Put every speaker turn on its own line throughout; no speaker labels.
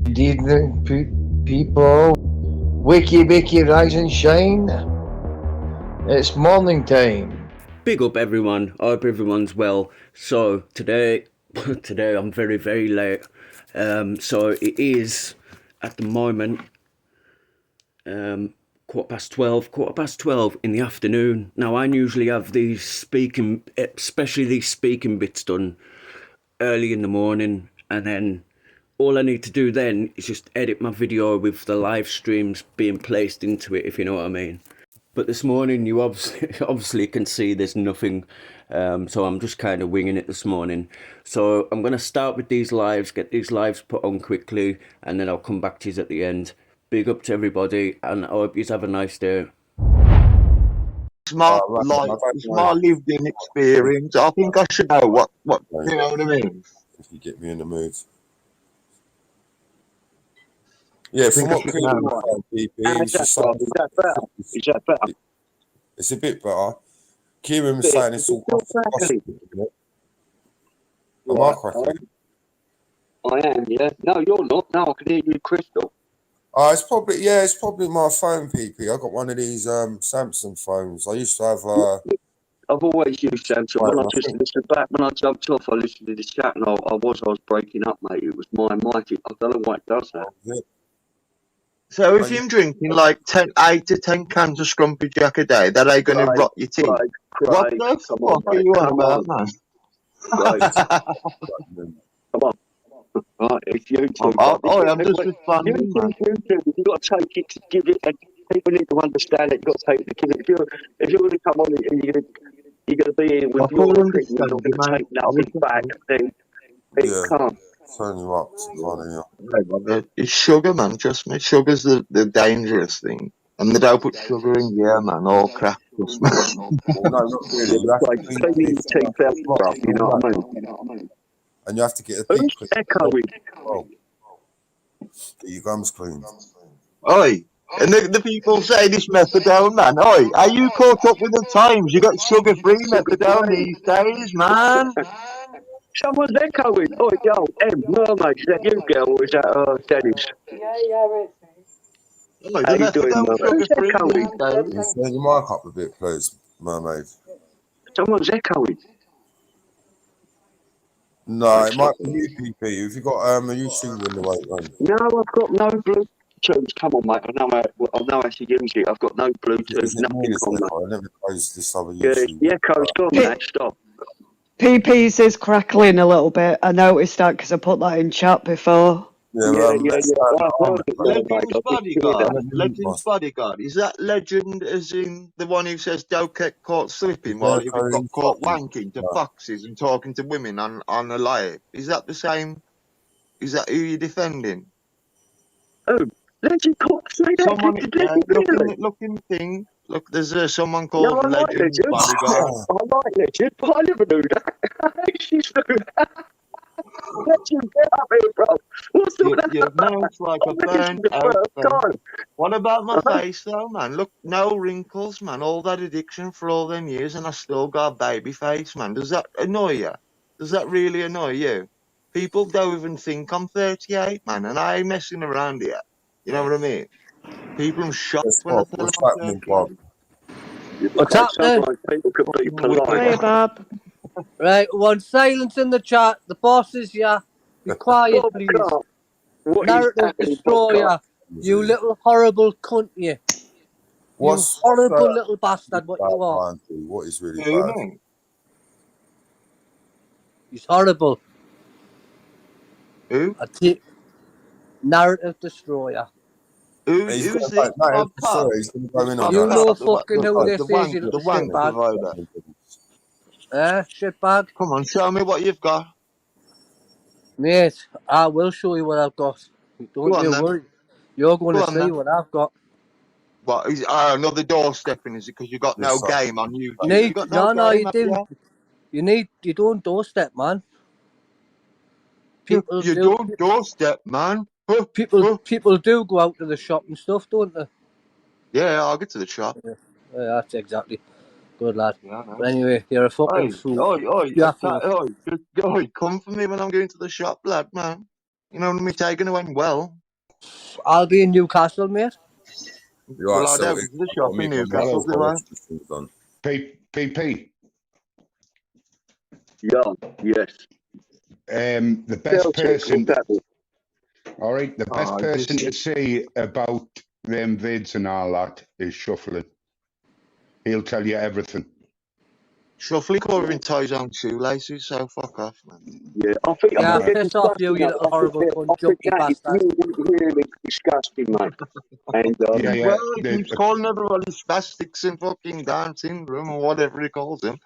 Good evening, people. Wiki, rise and shine. It's morning time.
Big up everyone, I hope everyone's well. So today I'm very late. So it is at the moment quarter past 12 in the afternoon. Now I usually have these speaking, especially these speaking bits done early in the morning, and then all I need to do then is just edit my video with the live streams being placed into it, if you know what I mean. But this morning, you obviously can see there's nothing, so I'm just kind of winging it this morning. So I'm going to start with these lives, get these lives put on quickly, and then I'll come back to you at the end. Big up to everybody, and I hope you have a nice day.
It's my it's my lived-in experience. I think I should know what you know what I mean.
If you get me in the mood. Yeah, from what Kieran was saying, PP, is that better? It's a bit better. Kieran was saying it's all possible, isn't it? Am I cracking?
I am, yeah. No, you're not. No, I can hear you crystal.
It's probably my phone, PP. I got one of these Samsung phones. I used to have
I've always used Samsung. When I just listened back, when I jumped off, I listened to the chat and I was breaking up, mate. It was my mic. I don't know why it does that.
So if you're drinking like 8 to 10 cans of Scrumpy Jack a day, that ain't going to rot your teeth. What the fuck are you on about, man?
Come on. Right, it's YouTube.
I'm just responding, man.
YouTube, you've got to take it to give it. People need to understand it. You've got to take it to give it. If you're going to come on and you're going to be in with your opinion, you're not going to take nothing back, then you can't.
Turn you up to
It's sugar, man. Trust me. Sugar's the dangerous thing. And they don't put sugar in here, man. All crap. Trust me.
No, not really. You have to
clean your teeth out, bruv. You know what I mean?
And you have to get a deep clean.
Echoing.
Get your gums cleaned.
Oi. And the people say this methadone, man. Oi, are you caught up with the times? You got sugar-free methadone these days, man.
Someone's echoing. Oh, yo, Mermaid, is that you, girl, or is that Dennis?
Yeah,
it's how you doing,
Mermaid? Turn your mic up a bit, please, Mermaid.
Someone's echoing.
No, it might be you, PP. If you got a YouTube in the way, right?
No, I've got no Bluetooth. Come on, mate. I know how to use it. I've got no Bluetooth, nothing on that.
I never closed this other YouTube.
Yeah, echo's gone, mate. Stop.
PP's is crackling a little bit. I noticed that because I put that in chat before.
Legend's bodyguard. Is that Legend as in the one who says don't get caught slipping while you've got caught wanking to foxes and talking to women on a live? Is that the same? Is that who you're defending?
Oh, Legend caught
someone. Look in the thing. Look, there's someone called Legend's bodyguard.
I like Legend, but I never knew that. She's Legend, get up here, bro. What's
your mouth's like a burnt out. What about my face, though, man? Look, no wrinkles, man. All that addiction for all them years, and I still got a baby face, man. Does that annoy you? Does that really annoy you? People don't even think I'm 38, man, and I ain't messing around here. You know what I mean? People are shocked when I tell them I'm 38.
What's happening? People can be polite.
Hey, Bob.
Right, one silence in the chat. The boss is here. Be quiet, please. Narrative destroyer. You little horrible cunt, you. You horrible little bastard, what you are.
What is really bad?
He's horrible.
Who?
Narrative destroyer.
Who's this? You
know fucking who this is, you little shitbag. Shitbag.
Come on, show me what you've got.
Mate, I will show you what I've got. Don't you worry. You're going to see what I've got.
What? Another doorstepping, is it because you got no game on you?
You didn't. You don't doorstep, man.
You don't doorstep, man.
People do go out to the shop and stuff, don't they?
Yeah, I'll get to the shop.
Yeah, that's exactly. Good lad. Yeah, but anyway, you're a fucking fool.
Oi, come for me when I'm going to the shop, lad, man. You know what I mean? Taken went well.
I'll be in Newcastle, mate.
You're
Well,
right,
I
so
don't go to the
I've got
shop
to
in
meet my
Newcastle,
mother
do I?
once this thing's done.
PP.
Yeah, yes.
The best person.
What's that?
All right, the best
Oh,
person
this
to say about them vids and all that is Shuffling. He'll tell you everything.
Shuffling covering ties on shoelaces, so fuck off, man.
Yeah, I think
Yeah,
they're
piss off you,
disgusting.
you little horrible cunt,
I think
junkie
that is
bastard.
really disgusting, mate. And
Yeah.
Well, he keeps calling everybody spastics and fucking Down syndrome or whatever he calls them.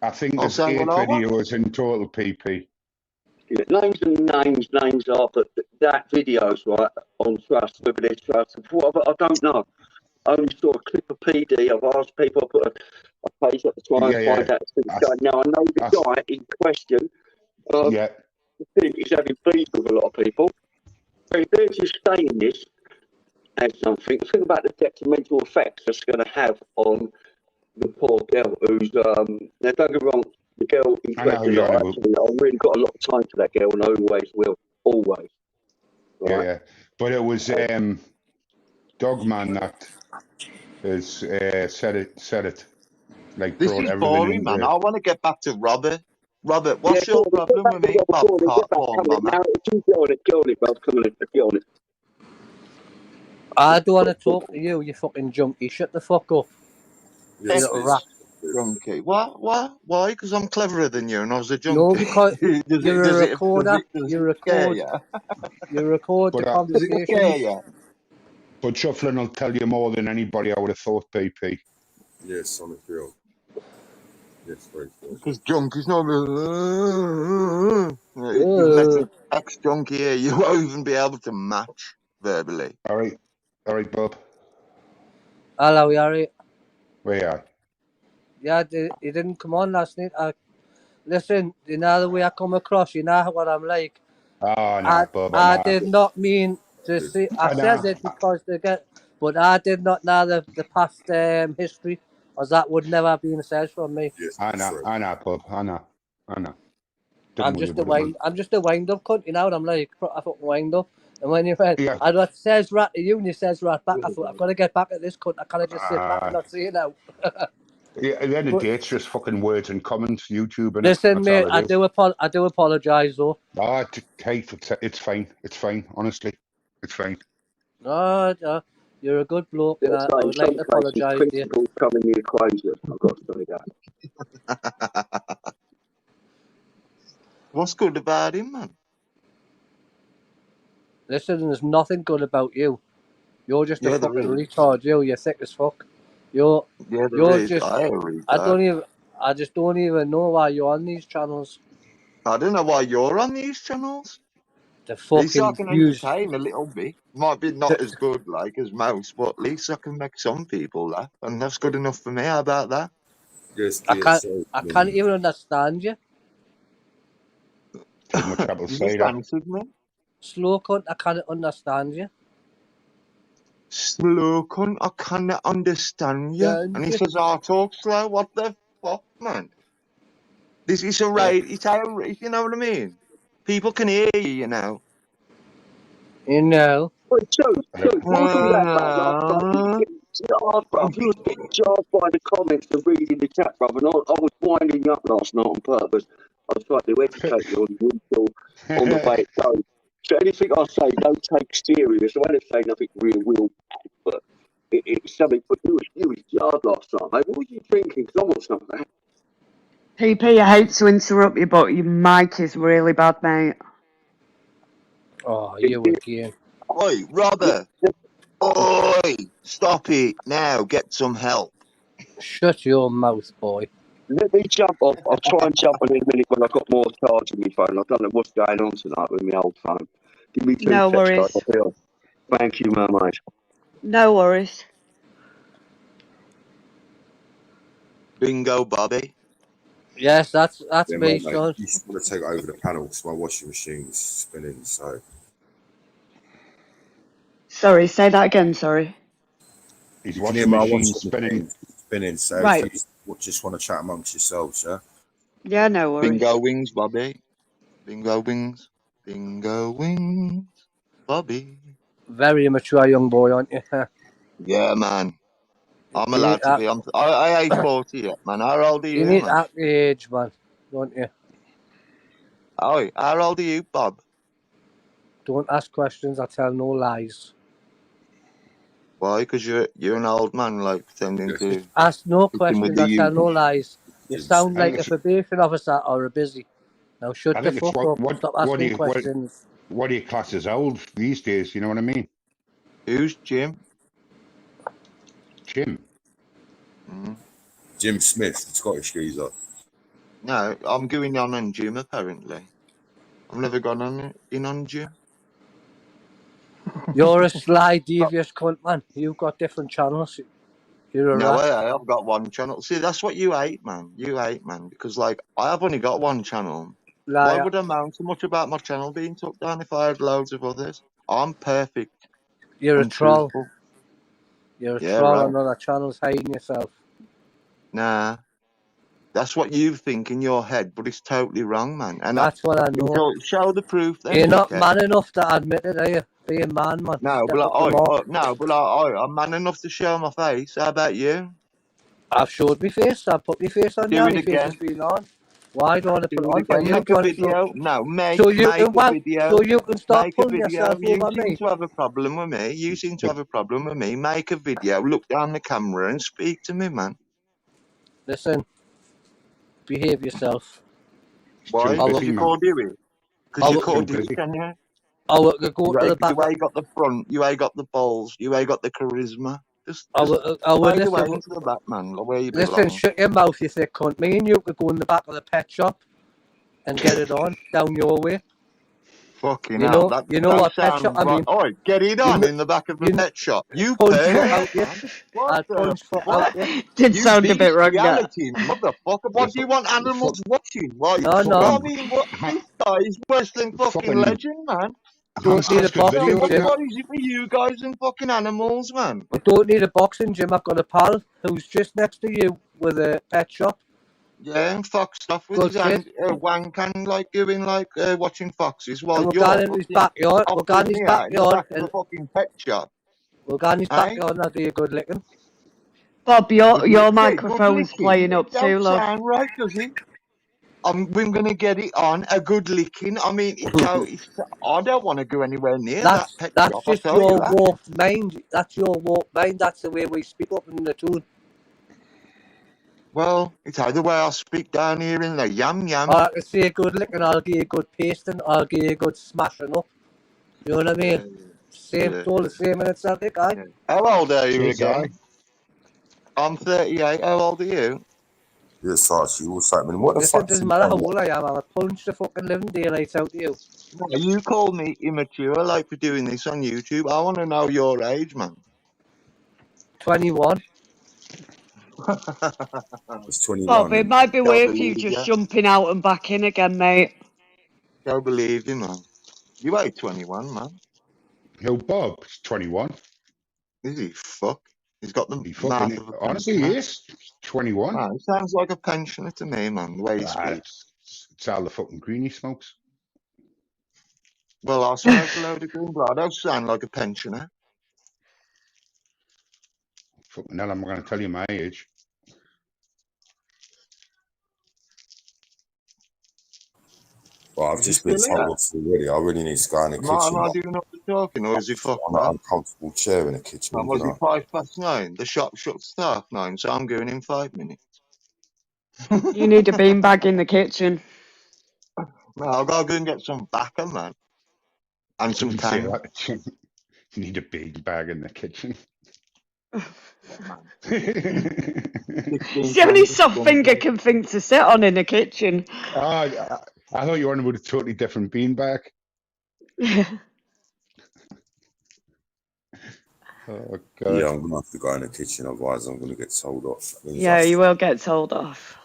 I think
I'll
there's
say
8
what I want.
videos in total, PP.
yeah, names are, but that video's right on Trust, whether there's Trust. I don't know. I only saw a clip of PD. I've asked people, I put a page up to try and find out what's going. Now I know the guy in question.
Yeah.
He's having beef with a lot of people. But if they're just saying this as something, think about the detrimental effects that's going to have on the poor girl who's now don't get me wrong, the girl in
I know
question,
you're on about.
I've really got a lot of time for that girl and I always will. Always. Right?
Yeah. But it was Dogman that has said it. Like
This
brought
is
everything
boring, man.
into.
I want to get back to Robert. Robert, what's your problem with me, Bobcat or Mama?
Now, get on it, bro. Come on, get on it.
I don't want to talk to you, you fucking junkie. Shut the fuck up.
Yes,
You little
please.
rat.
Junkie. What? Why? Because I'm cleverer than you and I was a junkie.
No, because you're a
does
recorder. You
it scare
record.
you?
You record the
But
Does it scare
conversations.
you?
but Shuffling will tell you more than anybody I would have thought, PP.
Yes, on the grill. Yes, very true.
Because junkie's not. If you met an ex-junkie here, you won't even be able to match verbally.
All right, Bob.
Hello, Yari.
Where are
Yeah, he didn't come on last night. Listen, you know the way I come across, you know what I'm like.
Oh, no, Bob.
I did not mean to say. I said it because they get, but I did not know the past history, as that would never have been said from me.
Yes,
I know, Bob. I know.
I'm just a wind up cunt, you know what I'm like. I fucking wind up. And when you went,
Yeah.
I got says rat to you and you says rat back, I thought I've got to get back at this cunt. I can't just sit back and not see it out.
Yeah, at the end of the day, it's just fucking words and comments, YouTube, and
Listen,
that's
mate,
all it is.
I do apologise though.
Oh, it's fine. It's fine. Honestly, it's fine.
No, you're a good bloke, and I would like to apologise to you.
Principles come in the equation. I've got to say that.
What's good about him, man?
Listen, there's nothing good about you. You're just a
Yeah, there
fucking
is.
retard. You're thick as fuck. You're just. I just don't even know why you're on these channels.
I don't know why you're on these channels.
The
At least I
fucking
can
views.
entertain a little bit. Might be not as good like as most, but at least I can make some people laugh, and that's good enough for me. How about that?
Yes,
I can't even understand you.
Too much trouble
You
say
just
that.
answered me.
Slow cunt, I can't understand you.
Slow cunt, I cannot understand you. And he says, I talk slow. What the fuck, man? This is a rate. It's outrage. You know what I mean? People can hear you, you know.
You know.
Well, Joe, what do that about last night? You was getting jarred by the comments and reading the chat, brother. And I was winding you up last night on purpose. I was trying to educate you on the way it goes. So anything I say, don't take serious. I won't say nothing real bad, but it's something. But you was jarred last night, mate. What were you thinking? Because I want something.
PP, I hate to interrupt you, but your mic is really bad, mate.
Oh, you again.
Oi, Robert. Oi, stop it now. Get some help.
Shut your mouth, boy.
Let me jump off. I'll try and jump on in a minute when I've got more charge in my phone. I don't know what's going on tonight with my old phone. Give me 2
No
seconds,
worries.
guys. I'll be on. Thank you, my mate.
No worries.
Bingo, Bobby.
Yes, that's
Yeah,
me,
mate.
son.
You just want to take over the panel because my washing machine's spinning. So
Sorry, say that again, sorry.
His
you can
washing
hear my
machine
washing
spinning.
spinning. So
Right.
if you just want to chat amongst yourselves, yeah.
Yeah, no worries.
Bingo wings, Bobby. Bingo wings. Bingo wings, Bobby.
Very immature young boy, aren't you?
Yeah, man. I'm
You need
allowed to
to
be. I ain't 40 yet, man. How old are
you
you,
need to
man?
act the age, man, don't you?
Oh, how old are you, Bob?
Don't ask questions. I tell no lies.
Why? Because you're an old man, like pretending to
Ask no
fit in with
questions.
the
I tell
youth.
no lies. You sound
I think
like a
it's
probation officer or a busy. Now shut
I
the
think it's
fuck up and stop
what do
asking
you
questions.
what do you class as old these days? You know what I mean?
Who's Jim?
Jim.
Mm.
Jim Smith, the Scottish geezer.
No, I'm going on Jim apparently. I've never gone on Jim.
You're a sly, devious cunt, man. You've got different channels. You're a
No,
rat.
I've got one channel. See, that's what you hate, man. You hate, man, because like I've only got one channel. Why
Liar.
would I moan so much about my channel being took down if I had loads of others? I'm perfect
You're a
and
troll.
truthful.
You're a
Yeah,
troll
right.
on other channels hiding yourself.
Nah, that's what you think in your head, but it's totally wrong, man. And
That's what I know.
show the proof, then,
You're not
dickhead.
man enough to admit it, are you? Be a man, man.
No,
Step
but
up the mark.
I'm man enough to show my face. How about you?
I've showed my face. I've put my face on
Do
you.
it
My face has
again.
been on. Why do I want to
Do
put it
it
on for
again.
you?
Make
Do you
a
want to
video. No,
so you
make
can
a video.
so you can start
Make a
pulling
video.
yourself
You
over
seem
me.
to have a problem with me. You seem to have a problem with me. Make a video. Look down the camera and speak to me, man.
Listen, behave yourself.
Why?
Too
Because
busy,
you
man.
can't do it. Because you can't do it, can you?
I will go to the back.
You ain't got the front. You ain't got the balls. You ain't got the charisma. Just
I will
fade away
listen.
into the back, man. Where you
Listen,
belong.
shut your mouth, you thick cunt. Me and you could go in the back of the pet shop and get it on down your way.
Fucking
You
hell,
know,
that
you know what pet
sounds
shop I
right.
mean.
Oh, get it on in the back of the
You
pet shop. You
punch foot
pervert,
out you.
man. What
I'll
the
punch foot
fuck?
out you.
Did
You
sound a bit wrong, that.
bestiality, motherfucker.
The
What do you want animals watching? What?
No,
Well,
no.
I mean, what? This guy is worse than fucking
fucking
legend, man.
Don't need a
Oscar
boxing
videos,
gym.
What is it for you guys and fucking animals, man?
I don't need a boxing gym. I've got a pal who's just next to you with a pet shop.
Yeah, and fox stuff with
Good
his hand, wank and like doing like watching foxes while
And we're
you're
going in his
fucking
backyard. We're going in
offering
his
me out in the
backyard
back of a
and
fucking pet shop.
we're going in his
Eh?
backyard and I'll do you a good licking.
Bob,
Good
your
licking.
microphone's playing up too,
Don't
love.
sound right, does it? We're going to get it on a good licking. I mean, I don't want to go anywhere near that pet
That's
shop. I'll
just
tell you
your
that.
warped mind. That's your warped mind. That's the way we speak up in the tune.
Well, it's either way I speak down here in the yam yam.
Or I can say a good licking, I'll give you a good pasting, I'll give you a good smashing up. You know what I mean? Same, it's all the same in itself, guy.
Yeah. How old are you
Cheers,
again? I'm 38. How old are you?
Yes, Archie, what's happening? What the
Listen,
fuck?
doesn't matter how old I am, I'll punch the fucking living daylights out of you.
No, you call me immature like for doing this on YouTube. I want to know your age, man.
21.
It's 21.
Bob, it might be
Don't
worth you
believe
just
you.
jumping out and back in again, mate.
Don't believe you, man. You ain't 21, man.
Yo, Bob's 21.
Is he? Fuck. He's got the
He
mouth
fucking
of a
honestly he
pensioner.
is 21.
Man, he sounds like a pensioner to me, man, the way he speaks.
It's all the fucking green he smokes.
Well, I smoke a load of green blood. I don't sound like a pensioner.
Fucking hell, I'm going to tell you my age.
Well, I've
Is he
just been
still
told
here?
off already. I really need to go in the
Am
kitchen.
I doing all the talking, or is he fucked
On an
up?
uncomfortable chair in the kitchen.
Was it 9:05? The shop shuts at 9:30, so I'm going in 5 minutes.
You need a beanbag in the kitchen.
No, I've got to go and get some backer, man. And some
You say
tang.
that. You need a big bag in the kitchen.
It's the only soft finger can think to sit on in the kitchen.
I thought you were on about a totally different beanbag. Oh, God.
Yeah, I'm going to have to go in the kitchen, otherwise I'm going to get told off.
Yeah, you will get told off.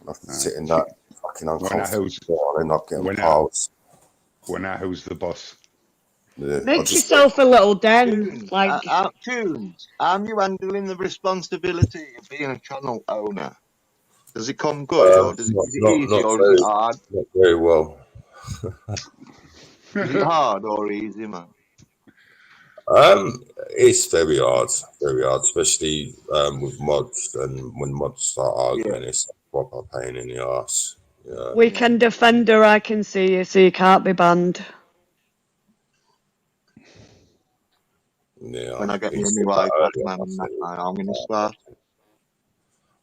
I have to sit in that fucking uncomfortable chair. I'll end up getting piles.
When I house the boss.
Yeah,
Make yourself a little den.
Tunes, are you handling the responsibility of being a channel owner? Does it come good, or is it easy, or is it hard?
Not very well.
Is it hard or easy, man?
It's very hard, especially with mods, and when mods start arguing, it's a proper pain in the ass. Yeah.
Weekend Defender, I can see you, so you can't be banned.
Yeah.
When I get my
It's
new
that
iPad,
early,
man,
I
and that,
think.
I'm going to start.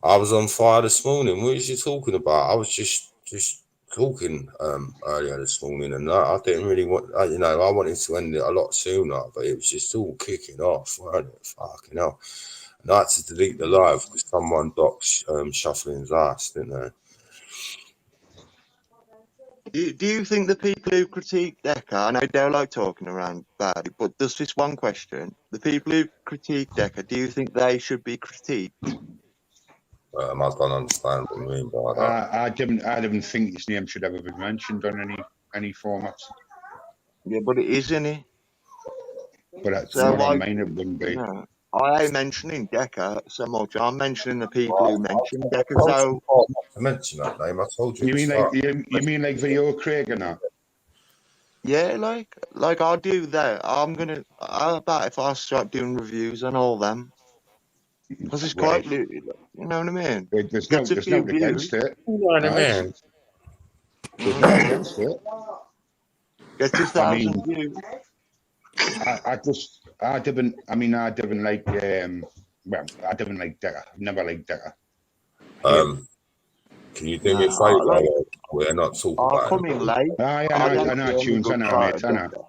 I was on fire this morning. What was you talking about? I was just talking earlier this morning, and I didn't really want, you know, I wanted to end it a lot sooner, but it was just all kicking off, weren't it? Fucking hell. And I had to delete the live because someone docked Shuffling's ass, didn't they?
Do you think the people who critique Decca, I know they like talking around about it, but there's this one question. The people who critique Decca, do you think they should be critiqued?
I don't understand what you mean by that.
I didn't think his name should ever been mentioned on any formats.
Yeah, but it is, isn't it?
But
So
not
why?
on mine, it wouldn't be.
No, I ain't mentioning Decca so much. I'm mentioning the people who mention Decca.
I told
So
you not to mention that name. I told you
You
at the
mean
start.
like you mean like Video Craig and that?
yeah, like I'll do that. How about if I start doing reviews on all them? Because it's
Well,
quite, you know what I mean?
there's
Gets a few
nothing
views.
against it.
You know what I
No,
mean?
You know
there's
what I
nothing
mean?
against it.
Gets
I
1,000
mean,
views.
I didn't like I didn't like Decker. I've never liked Decker.
Can you do me a
Nah,
favour? We're not talking
I'll
about
come in late.
I
I don't
know
see any
tunes, I
good
know,
part
mate,
of
I know.
Decca.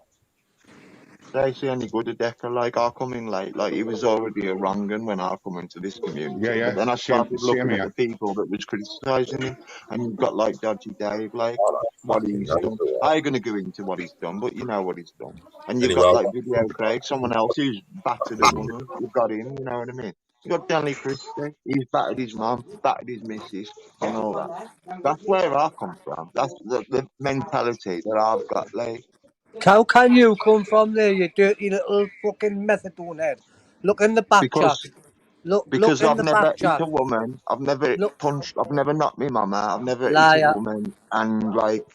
They see any good at Decca. Like, I'll come in late. Like, he was already a wrong un when I come into this community.
Yeah,
But then I started
same
looking at
here.
the people that was criticising him. And you've got, like, Dodgy Dave, like,
I don't
what
fucking
he's
know.
done. I ain't going to go into what he's done, but you know what he's done. And you've
Anyway,
got, like, Video Craig, someone else who's battered a woman. You've got him, you know what I mean? You've got Danny Christie. He's battered his mum, battered his missus, and all that. That's where I come from. That's the mentality that I've got, like.
How can you come from there, you dirty little fucking methadone head? Look in the back chat.
Because
Look in
I've
the
never
back
hit
chat.
a woman, I've never
Look,
punched, I've never knocked my mum out, I've never hit a
liar.
woman, and like,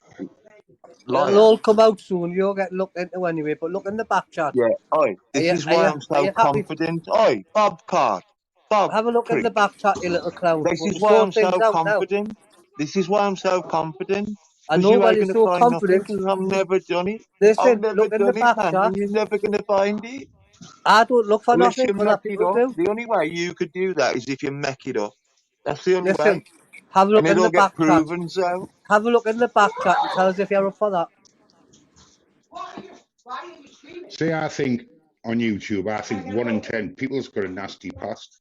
It'll
liar.
all come out soon. You'll get looked into anyway. But look in the back chat.
Yeah, oi, this is why I'm
Are
so
you happy?
confident. Oi, Bobcat, Bob
Have a look in the
prick.
back chat, you little clown.
This
But
is
you
why I'm
sort
so
things out now.
confident. This is why I'm so confident.
I
Because
know
you
why
ain't
you're
going to
so
find nothing,
confident.
because I've never done it. I've
Listen,
never
look in the
done it,
back
man,
chat.
and you're never going to find it.
I don't look for
Unless
nothing.
you
Other
make it
people
up.
do.
The only way you could do that is if you make it up. That's the only
Listen,
way.
have a
And
look in
it'll
the
get
back chat.
proven so.
Have a look in the back chat and tell us if you're up for that.
See, I think on YouTube, I think 1 in 10 people's got a nasty past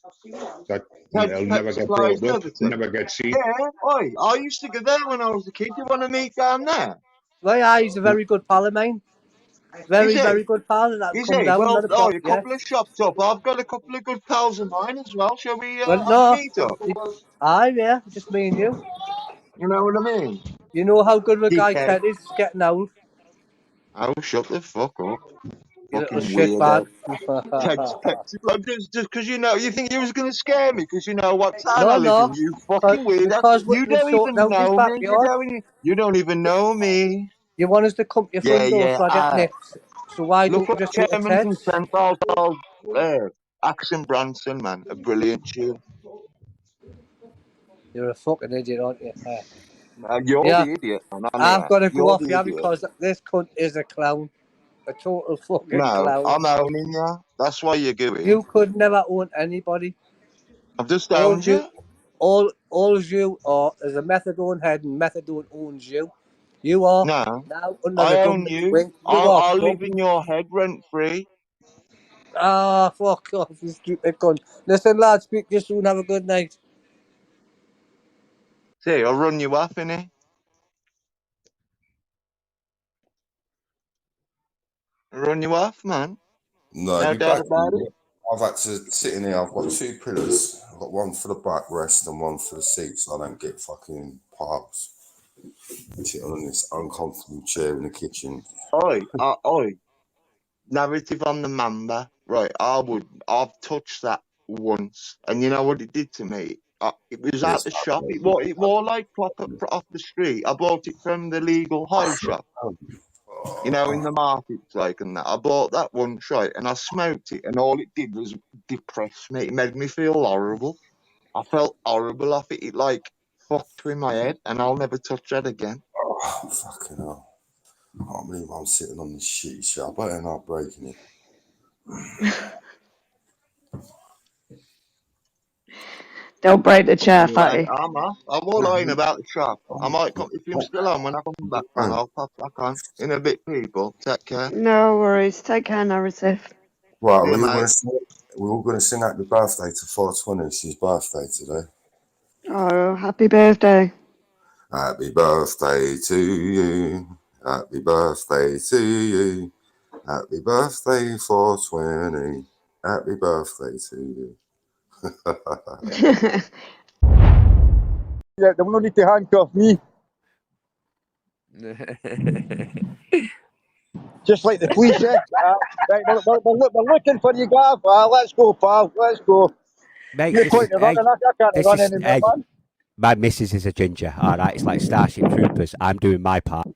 that they'll never get
Supplies
brought up,
Netherton.
never get seen.
Yeah, oi, I used to go there when I was a kid. You want to meet down there?
Well, yeah, he's a very good pal of mine. Very,
Is he?
very good pal. That
Is
come
he?
down,
Well,
not a
oh,
pop,
a
yeah.
couple of shops up. I've got a couple of good pals of mine as well. Shall we
Well,
have a
no.
meet up?
Aye, yeah, just me and you.
You know what I mean?
You know how good of a guy
Dickhead.
Ted is getting old.
Oh, shut the fuck up.
You little
Fucking
shit bag.
weirdo. Ted's like, just because you think you was going to scare me because you know what town I
No,
live in,
no.
you fucking weirdo.
Because
You
we're
don't
sorting
even
out his
know me.
backyard.
You don't even know me.
You want us to come to your
Yeah,
front door
yeah.
so I get nicked. So why
Look
don't you
up
just go to
Chairman
Ted's?
Consent. Action Branson, man. A brilliant tune.
You're a fucking idiot, aren't you?
You're
Yeah.
the idiot, man.
I've got to go
You're
off
the
here
idiot.
because this cunt is a clown. A total fucking
No,
clown.
I'm owning you. That's why you're going.
You could never own anybody.
I've just
All
owned
you,
you.
all you are is a methadone head, and methadone owns you. You are
No,
now under
I
the
own
government's
you.
wing. You are
I'll live
fucked.
in your head rent free.
Ah, fuck off, you stupid cunt. Listen, lad, speak to you soon. Have a good night.
See, I'll run you off, innit? I'll run you off, man.
No,
No
be
doubt
back.
about it.
I've had to sit in here. I've got 2 pillars. I've got one for the backrest and one for the seat, so I don't get fucking parks. Sitting on this uncomfortable chair in the kitchen.
Oi. Narrative on the Mamba. Right, I've touched that once. And you know what it did to me? It was at
Yes,
the shop. It more like proper off the street. I bought it from the legal high shop. You know, in the markets, like, and that. I bought that once, right, and I smoked it, and all it did was depress me. It made me feel horrible. I felt horrible off it. It, like, fucked with my head, and I'll never touch that again.
Oh, fucking hell. I can't believe I'm sitting on this shitty shit. I better not breaking it.
Don't break the chair,
Anyway,
fatty.
I'm off. I won't lying about the shop. I might come, if you're still on when I come back, man, I'll pop back on. In a bit, people. Take care.
No worries. Take care, narrative.
Right,
See you, mate.
we're all going to sing happy birthday to 420. It's his birthday today.
Oh, happy birthday.
Happy birthday to you. Happy birthday to you. Happy birthday 420. Happy birthday to you.
Yeah, they will not need to handcuff me. Just like the police, eh? Right, we're looking for you, Gav. Let's go, pal. Let's go.
Mate,
No point in running. I can't run anymore, man.
my missus is a ginger. All right, it's like Starship Troopers. I'm doing my part.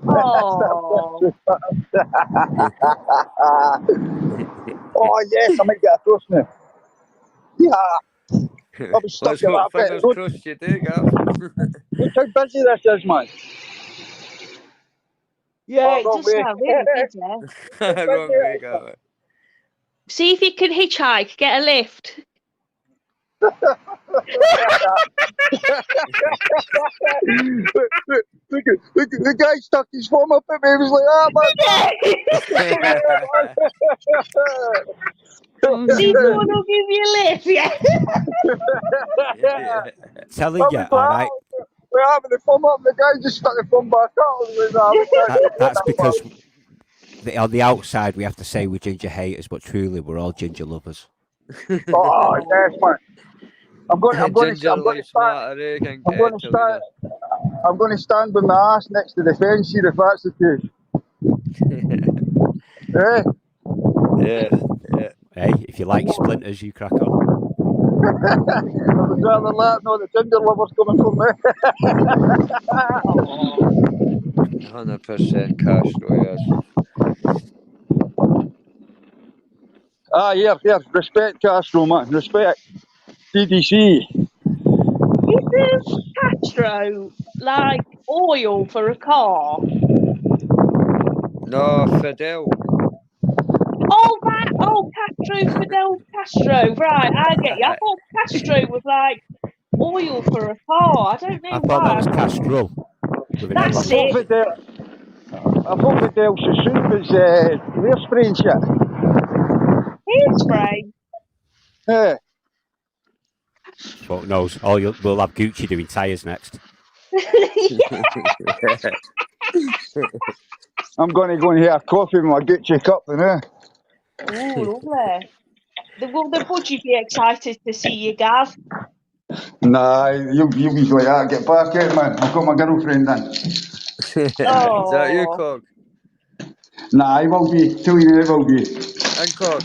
Oh.
Oh, yes, I might get a thrust now. Yeah. I'll be stuck
Let's
in
hope
that bit.
fingers crossed you do, Gav.
Look how busy this is, man.
Yeah,
Oh,
it
wrong
does
way.
sound really busy.
Wrong way, Gav.
See if you can hitchhike, get a lift.
Look, the guy stuck his thumb up at me. He was like, oh, my
See if someone will give you a lift, yeah.
Telling you, all right.
We're having the thumb up. The guy just stuck the thumb back out.
That's because on the outside we have to say we're ginger haters, but truly we're all ginger lovers.
Oh, yes, man. I'm going to stand with my ass next to the fence here if that's the case.
Yeah.
Hey, if you like splinters, you crack on.
I would rather let know the ginger lover's coming from me.
100% Castro, yes.
Here. Respect Castro, man. Respect. DDC.
Isn't Castro like oil for a car?
No, Fidel.
Fidel Castro. Right, I get you. I thought Castro was like oil for a car. I don't know
I
why.
thought that was Castrol.
That's it.
I thought Fidel Soup is hair spray and shit.
Hairspray?
Yeah.
Fuck knows. We'll have Gucci doing tyres next.
I'm going to go and have coffee with my Gucci cup, you know.
Oh, lovely. Will the budgie be excited to see you, Gav?
Nah, you'll be like that. Get back in, man. I've got my girlfriend then.
Is that you, Cog?
Nah, I will be. Tell you, I will be.
And Cog.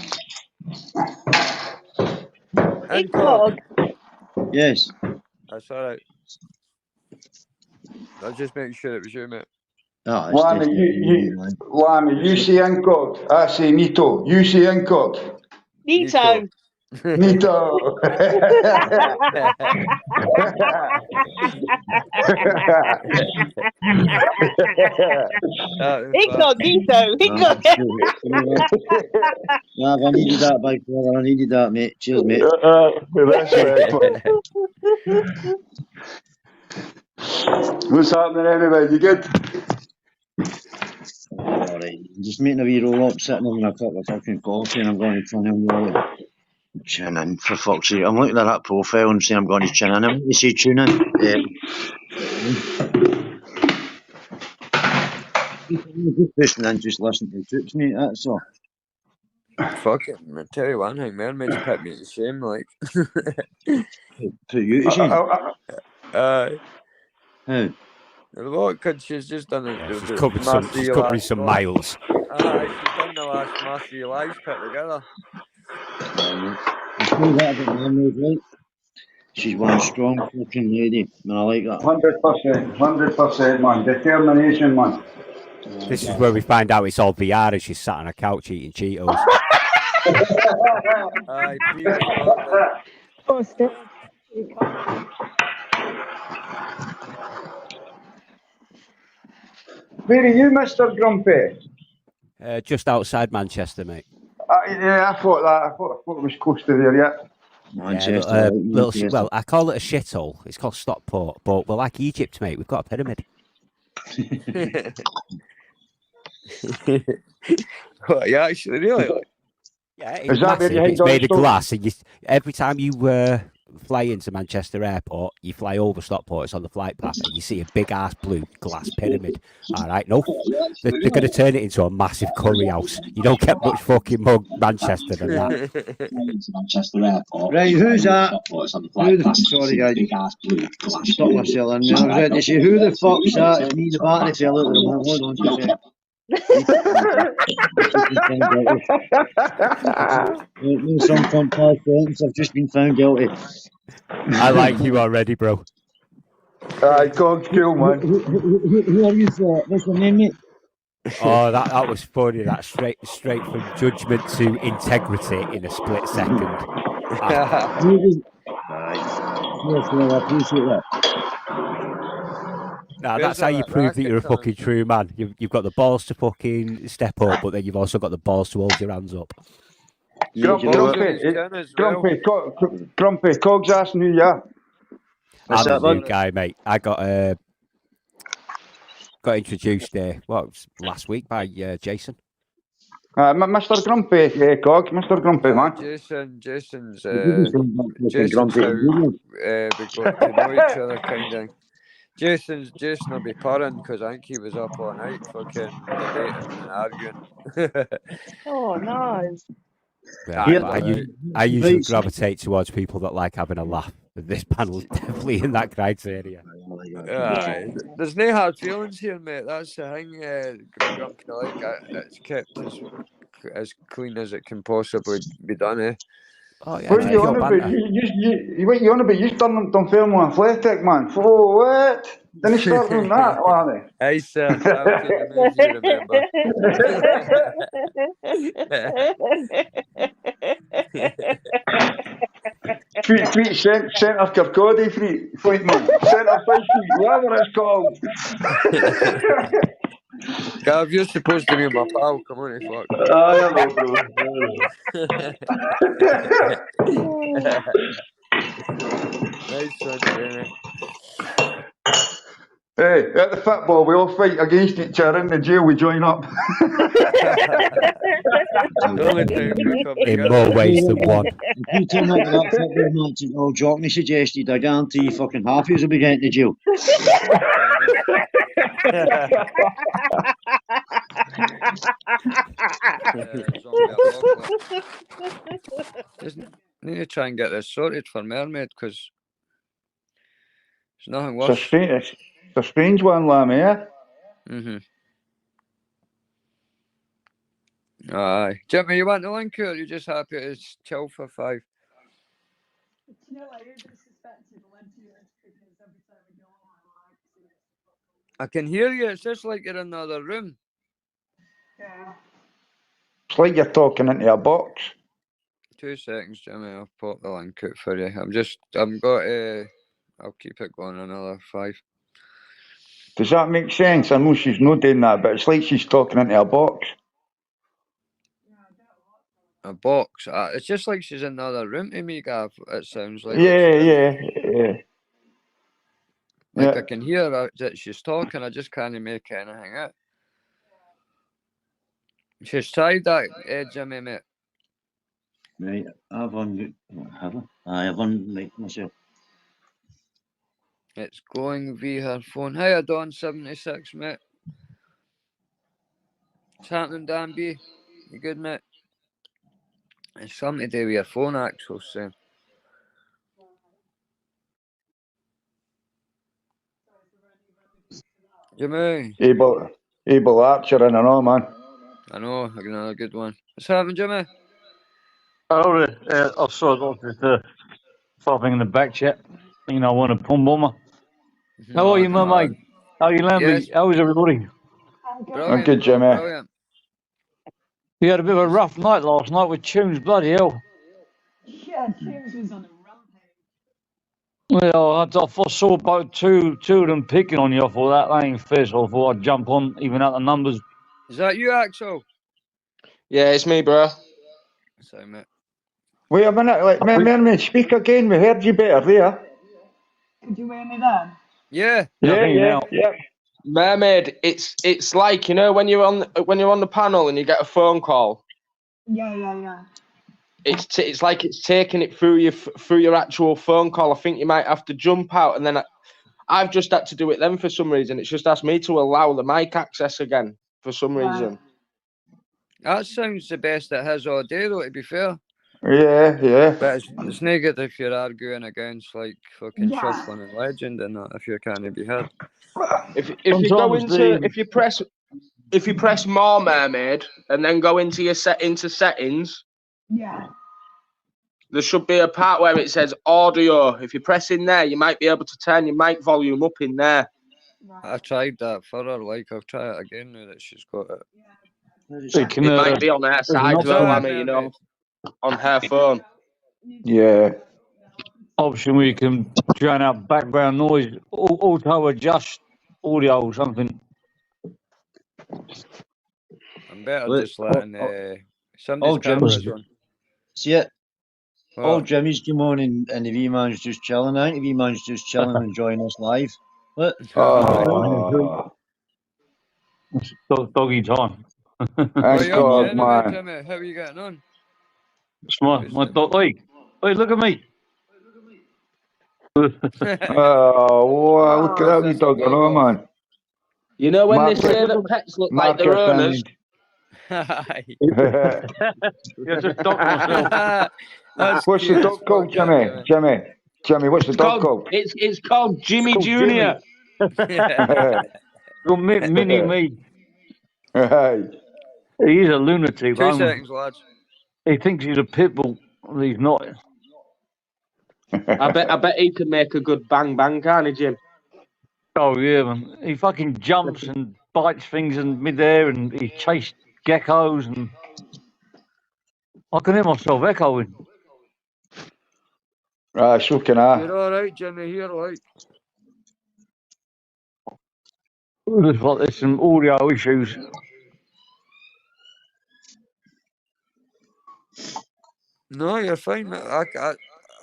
And Cog.
Yes.
That's alright. I was just making sure it was you, mate.
Oh, Lammy, you say Incog. I say Nito. You say Incog.
Nito.
Nito.
Incognito.
No, I needed that, big brother. I needed that, mate. Cheers, mate.
What's happening anyway? You good?
Alright. I'm just making a wee roll up, sitting on a cup of fucking coffee, and I'm going to turn in chin in, for fuck's sake. I'm looking at that profile and saying I'm going to chin in. I'm going to say tune in. Just pushing in, just listening to the troops, mate. That's all.
Fuck it. I tell you one thing, man. Made you put me to shame, like.
Put you to shame?
How? What? Because she's just done it.
She's covering some miles.
She's done the last master of your lives put together.
I feel that about memories, right? She's one strong fucking lady, and I like that.
100%, man. Determination, man.
This is where we find out it's all VR and she's sat on a couch eating Cheetos.
Aye, Peter Gordon.
Where are you, Mr. Grumpy?
Just outside Manchester, mate.
Yeah, I thought that. I thought it was close to there yet.
Yeah, well, I call it a shithole. It's called Stockport, but we're like Egypt, mate. We've got a pyramid.
What, you actually really?
Yeah,
Is
it's
that where
massive.
you hide
It's
all
made
the
of
stuff?
glass, and every time you fly into Manchester Airport, you fly over Stockport. It's on the flight path, and you see a big ass blue glass pyramid. All right, no, they're going to turn it into a massive curry house. You don't get much fucking more Manchester than that.
Right, who's that? Sorry, guys. Stop myself in there. I was ready to say, who the fuck's that? It's me, the battery fell out of the moment. Hold on just a second. Some compiled friends have just been found guilty.
I like you already, bro.
Aye, Cog's cool, man.
Who are you for? What's your name, mate?
Oh, that was funny. That straight from judgment to integrity in a split second.
Yes, well, I appreciate that.
Now, that's how you prove that you're a fucking true man. You've got the balls to fucking step up, but then you've also got the balls to hold your hands up.
Grumpy, Cog's asking who you are.
I'm a new guy, mate. I got introduced last week by Jason.
Mr. Grumpy, Cog, Mr. Grumpy, man.
Jason's how we got to know each other, kind of. Jason will be purring because I think he was up all night fucking debating and arguing.
Oh, nice.
I usually gravitate towards people that like having a laugh. This panel's definitely in that criteria.
There's no hard feelings here, mate. That's the thing. Grumpy, like it's kept as clean as it can possibly be done. Eh?
Oh, yeah, what are you on about? What you on about? You starting on Thermo Athletic, man. Oh, what? Didn't start on that, Larry.
Hey, sir. How can you remember?
Tweet centre Kirkcaldy, fleet man. Centre 5 feet, whatever it's called.
Gav, you're supposed to be my pal. Come on, fuck.
Hello, bro.
Nice one, Jenny.
Hey, at the football, we all fight against each other. In the jail, we join up.
In more ways than one.
If you turn up to that football match and all Jockney suggested, I guarantee you fucking half of you will be getting to jail.
Just need to try and get this sorted for Mermaid because there's nothing worse.
It's a strange one, Lammy, eh?
Aye. Jimmy, you want the link or are you just happy to chill for 5? I can hear you. It's just like you're in another room.
Yeah. It's like you're talking into a box.
2 seconds, Jimmy. I'll pop the link out for you. I'll keep it going another 5.
Does that make sense? I know she's not doing that, but it's like she's talking into a box.
A box? It's just like she's in another room to me, Gav. It sounds like.
Yeah.
Like I can hear her that she's talking, I just can't make anything out. She's tried that, Jimmy, mate.
Right, I've unmiked myself.
It's going via her phone. Hiya, Don76, mate. What's happening, Dan B? You good, mate? It's something to do with your phone, actually, so. Jimmy.
Able Archer and all, man.
I know, another good one. What's happening, Jimmy?
I've sort of the something in the back chat. You know, I want to pump bomber. How are you, my mate? How are you, Lamby?
Yes.
How is everybody?
Brilliant,
good, Jimmy.
brilliant.
We had a bit of a rough night last night with tunes, bloody hell.
Yeah, Tunes was on a
Well, I saw about two of them picking on you. I thought that ain't fair, so I thought I'd jump on, even out the numbers.
Is that you, Axel?
Yeah, it's me, bro.
Sorry, mate.
Wait a minute, Mermaid, speak again. We heard you better there.
Could you hear me then?
Yeah.
Yeah.
Mermaid, it's like, you know, when you're on the panel and you get a phone call.
Yeah.
It's like it's taking it through your actual phone call. I think you might have to jump out, and then I've just had to do it then for some reason. It's just asked me to allow the mic access again for some reason.
That sounds the best it has all day, though, to be fair.
Yeah.
But it's not good if you're arguing against, like, fucking Shuffling and Legend and that, if you're can't be heard.
If you go into if you press more Mermaid and then go into settings.
Yeah.
There should be a part where it says audio. If you press in there, you might be able to turn your mic volume up in there.
I tried that for her, like, I'll try it again now that she's got it.
It might be on her side though, I mean, you know, on her phone.
Yeah.
Option where you can drown out background noise, auto adjust audio or something.
I'm better just letting somebody's
Jimmy's
cameras on.
See it?
What?
All Jimmy's come on and the wee man's just chilling. I think the wee man's just chilling and enjoying us live. What?
Doggy time.
Thank God, man.
Jimmy, how are you getting on?
It's my dog. Hey, look at me.
Oh, wow, look at that wee dog, man.
You know when they say that pets look like their owners?
Yeah, just dog myself.
What's the dog called, Jimmy? Jimmy, what's the dog called?
It's called Jimmy Jr.
Mini me.
Hey.
He's a lunatic.
2 seconds, lads.
He thinks he's a pit bull. He's not.
I bet he could make a good bang, can't he, Jim?
Oh yeah, man. He fucking jumps and bites things in midair, and he chased geckos, and I can hear myself echoing.
Right, so can I.
You're all right, Jimmy. Here, like.
There's some audio issues.
No, you're fine, mate. I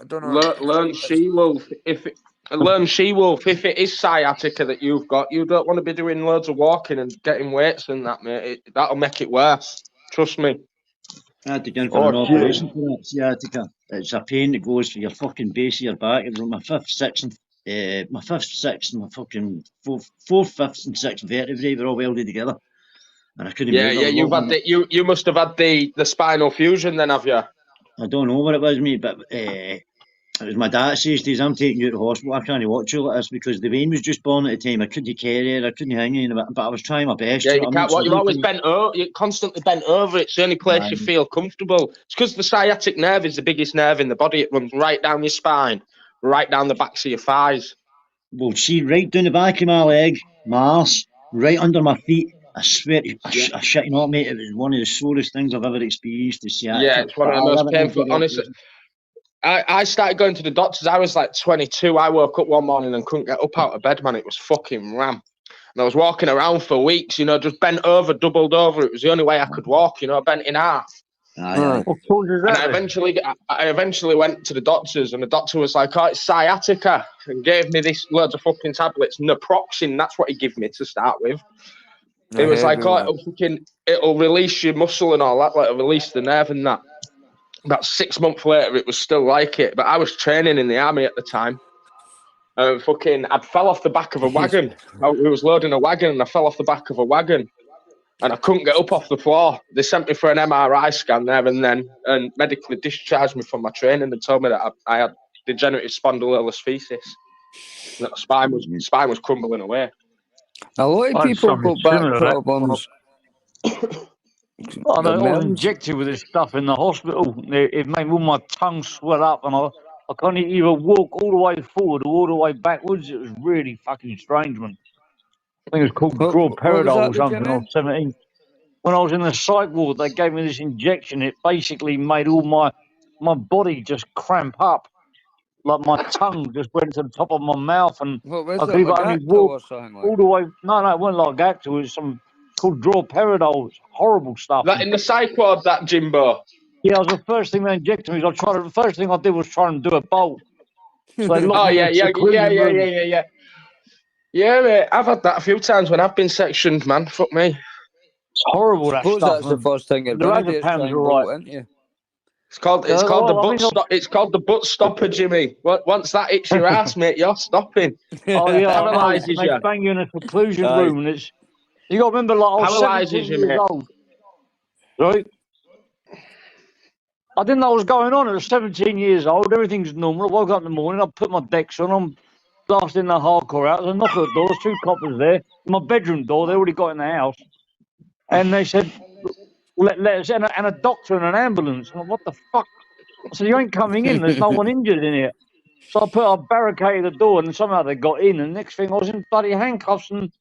don't know.
Learn She-Wolf. If it is sciatica that you've got, you don't want to be doing loads of walking and getting weights and that, mate. That'll make it worse. Trust me.
I had to go in for an operation for that sciatica. It's a pain that goes for your fucking base of your back. It was my fifth, sixth, and my fucking fourth, fifth, and sixth vertebrae were all welded together, and I couldn't.
Yeah. You must have had the spinal fusion then, have you?
I don't know what it was, mate, but it was my dad says to us, I'm taking you to the hospital. I can't watch you like this because the vein was just born at the time. I couldn't carry it. I couldn't hang in it, but I was trying my best.
Yeah, you can't. You're always bent over. You're constantly bent over. It's the only place you feel comfortable. It's because the sciatic nerve is the biggest nerve in the body. It runs right down your spine, right down the backs of your thighs.
Well, see, right down the back of my leg, my arse, right under my feet. I swear, I shit you not, mate. It was one of the sorest things I've ever experienced.
Yeah, it's one of the most painful. Honestly, I started going to the doctors. I was like 22. I woke up one morning and couldn't get up out of bed, man. It was fucking ram. And I was walking around for weeks, you know, just bent over, doubled over. It was the only way I could walk, you know, bent in half. And I eventually went to the doctors, and the doctor was like, "Oh, it's sciatica," and gave me this loads of fucking tablets, naproxen. That's what he gave me to start with. It was like, "Oh, it'll release your muscle and all that, like it'll release the nerve and that." About 6 months later, it was still like it. But I was training in the army at the time. I'd fell off the back of a wagon. We was loading a wagon, and I fell off the back of a wagon. And I couldn't get up off the floor. They sent me for an MRI scan there and then, and medically discharged me from my training and told me that I had degenerative spondylolisthesis. That spine was crumbling away.
A lot of people got back problems.
I was injected with this stuff in the hospital. It made all my tongue swell up, and I can't either walk all the way forward or all the way backwards. It was really fucking strange, man. I think it was called
What was
Droperidol
that,
or something. When I
Jimmy?
was 17. When I was in the psych ward, they gave me this injection. It basically made all my body just cramp up. Like my tongue just went to the top of my mouth, and
What was
I
it,
could
like
only
Acto
walk
or something like?
all the way. No, it wasn't like Acto. It was some called Droperidol. It's horrible stuff.
That in the psych ward, that Jimbo.
Yeah, it was the first thing they injected me. The first thing I did was try and do a bolt. So they locked
Oh
me in a seclusion room.
yeah. Yeah, mate. I've had that a few times when I've been sectioned, man. Fuck me.
It's horrible, that
Suppose
stuff.
that's the first thing you're gonna do is try and bolt, isn't you?
It's called It's called the butt stopper, Jimmy. Once that hits your ass, mate, you're stopping.
Oh yeah,
Paralyses
they
you.
bang you in a seclusion room, and it's you got to remember, like I was
Paralyses
17
you,
years
mate.
old, right? I didn't know what was going on. I was 17 years old. Everything's normal. I woke up in the morning. I put my decks on. I'm blasting the hardcore out. There's a knock at the door. There's two coppers there. My bedroom door. They already got in the house, and they said, "Let us," and a doctor and an ambulance. I'm like, what the fuck? I said, "You ain't coming in. There's no one injured in here." So I barricaded the door, and somehow they got in. And the next thing, I was in bloody handcuffs and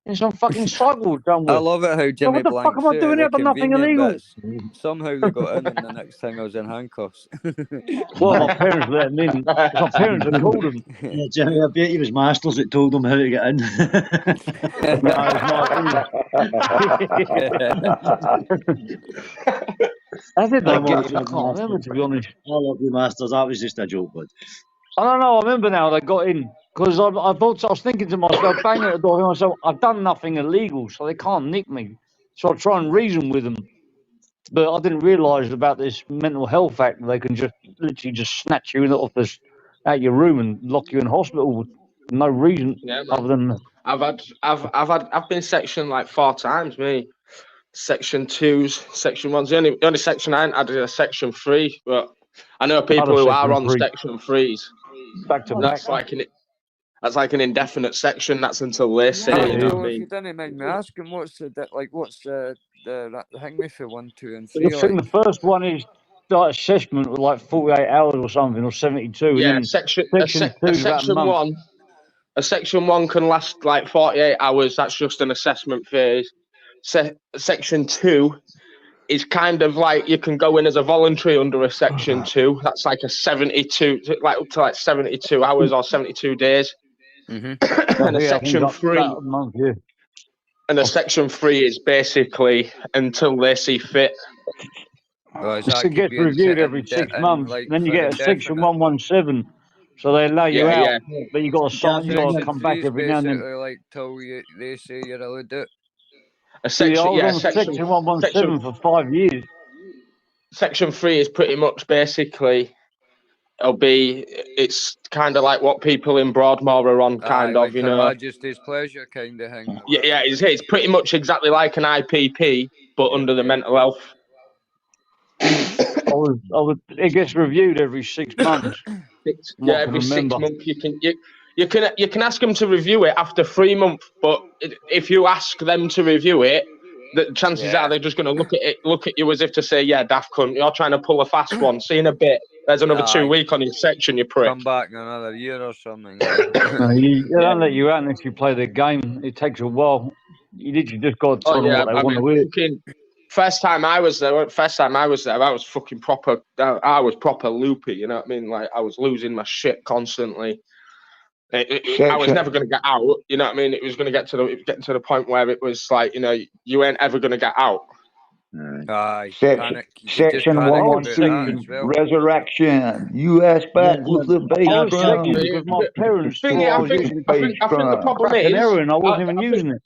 in some fucking cycle somewhere.
I love it how Jimmy
what the fuck
blanks
am I
out
doing
the
here? I've done nothing
convenient
illegal.
bits. Somehow they got in, and the next thing I was in handcuffs.
Well, my parents let them in. My parents had called them.
Yeah, Jimmy, I bet it was Masters that told them how to get in.
How did they
I
get in? I can't remember, to be honest.
I love you, Masters. That was just a joke, bud.
I don't know. I remember now they got in because I was thinking to myself, banging at the door, and myself, I've done nothing illegal, so they can't nick me. So I try and reason with them, but I didn't realise about this mental health act. They can just literally just snatch you out your room and lock you in hospital with no reason other than.
I've been sectioned like 4 times, me. Section 2s, Section 1s. The only section I had is a Section 3, but I know people who are on Section 3s.
Back to back.
That's like an indefinite section. That's until they say. You know what I
If
mean?
you didn't mind me asking, what's the hang me for 1, 2, and 3?
I think the first one is like assessment with like 48 hours or something, or 72.
Yeah,
and then section 2 is about a month.
A Section 1 can last like 48 hours. That's just an assessment phase. Section 2 is kind of like you can go in as a voluntary under a Section 2. That's like a 72, like up to like 72 hours or 72 days.
Mm-hmm.
And a Section 3. And a Section 3 is basically until they see fit.
It gets reviewed every 6 months. Then you get a Section 117. So they allow you out, but you got to sign. You got to come back every now and then.
Like till they say you're allowed to.
A section,
I was on Section 117 for 5 years.
Section 3 is pretty much basically, it's kind of like what people in Broadmoor are on, kind of,
like
you know.
Majesty's pleasure kind of thing.
Yeah, it's pretty much exactly like an IPP, but under the mental health.
It gets reviewed every 6 months.
Every 6 months you can ask them to review it after 3 months, but if you ask them to review it, the chances are they're just going to look at you as if to say, "Yeah, daft cunt, you're trying to pull a fast one. See in a bit. There's another 2 weeks on your section, you prick."
Come back in another year or something.
They don't let you out unless you play the game. It takes a while. You literally just got to tell them what they want to hear.
First time I was there, I was fucking proper. I was proper loopy. You know what I mean? Like I was losing my shit constantly. I was never going to get out. You know what I mean? It was going to get to the point where it was like, you know, you ain't ever going to get out.
Section 113, Resurrection, U.S. back with the bass drum.
Because my parents
I think the problem is
heroin. I wasn't even using it.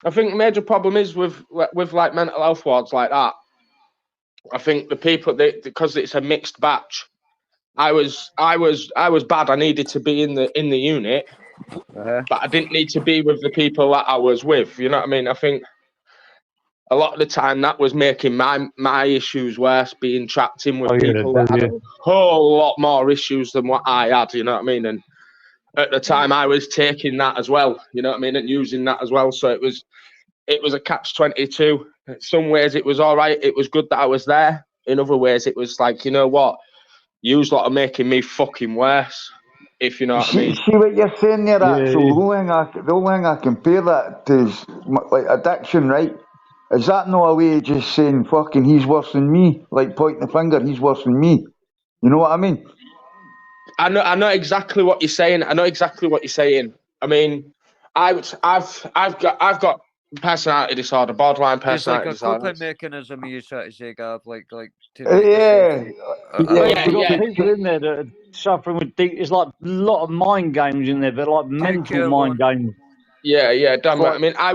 I think the major problem is with like mental health wards like that. I think the people because it's a mixed batch. I was bad. I needed to be in the unit, but I didn't need to be with the people that I was with. You know what I mean? I think a lot of the time that was making my issues worse. Being trapped in with people that had a whole lot more issues than what I had. You know what I mean? And at the time, I was taking that as well. You know what I mean? And using that as well. So it was a catch-22. In some ways, it was all right. It was good that I was there. In other ways, it was like, you know what? Yous lot are making me fucking worse. if you know what I mean.
See what you're saying there, Axel?
Yeah.
The only thing I compare that to is like addiction, right? Is that not a way of just saying, fucking, he's worse than me? Like pointing the finger, he's worse than me. You know what I mean?
I know exactly what you're saying. I mean, I've got personality disorder, borderline
It's like
personality
a
disorder.
coping mechanism you try to say, Gav, like to make
Yeah.
yourself.
You've got people in there that are suffering with deep. It's like a lot of mind games in there, but like mental mind games.
Yeah, damn right.
Like
I mean, I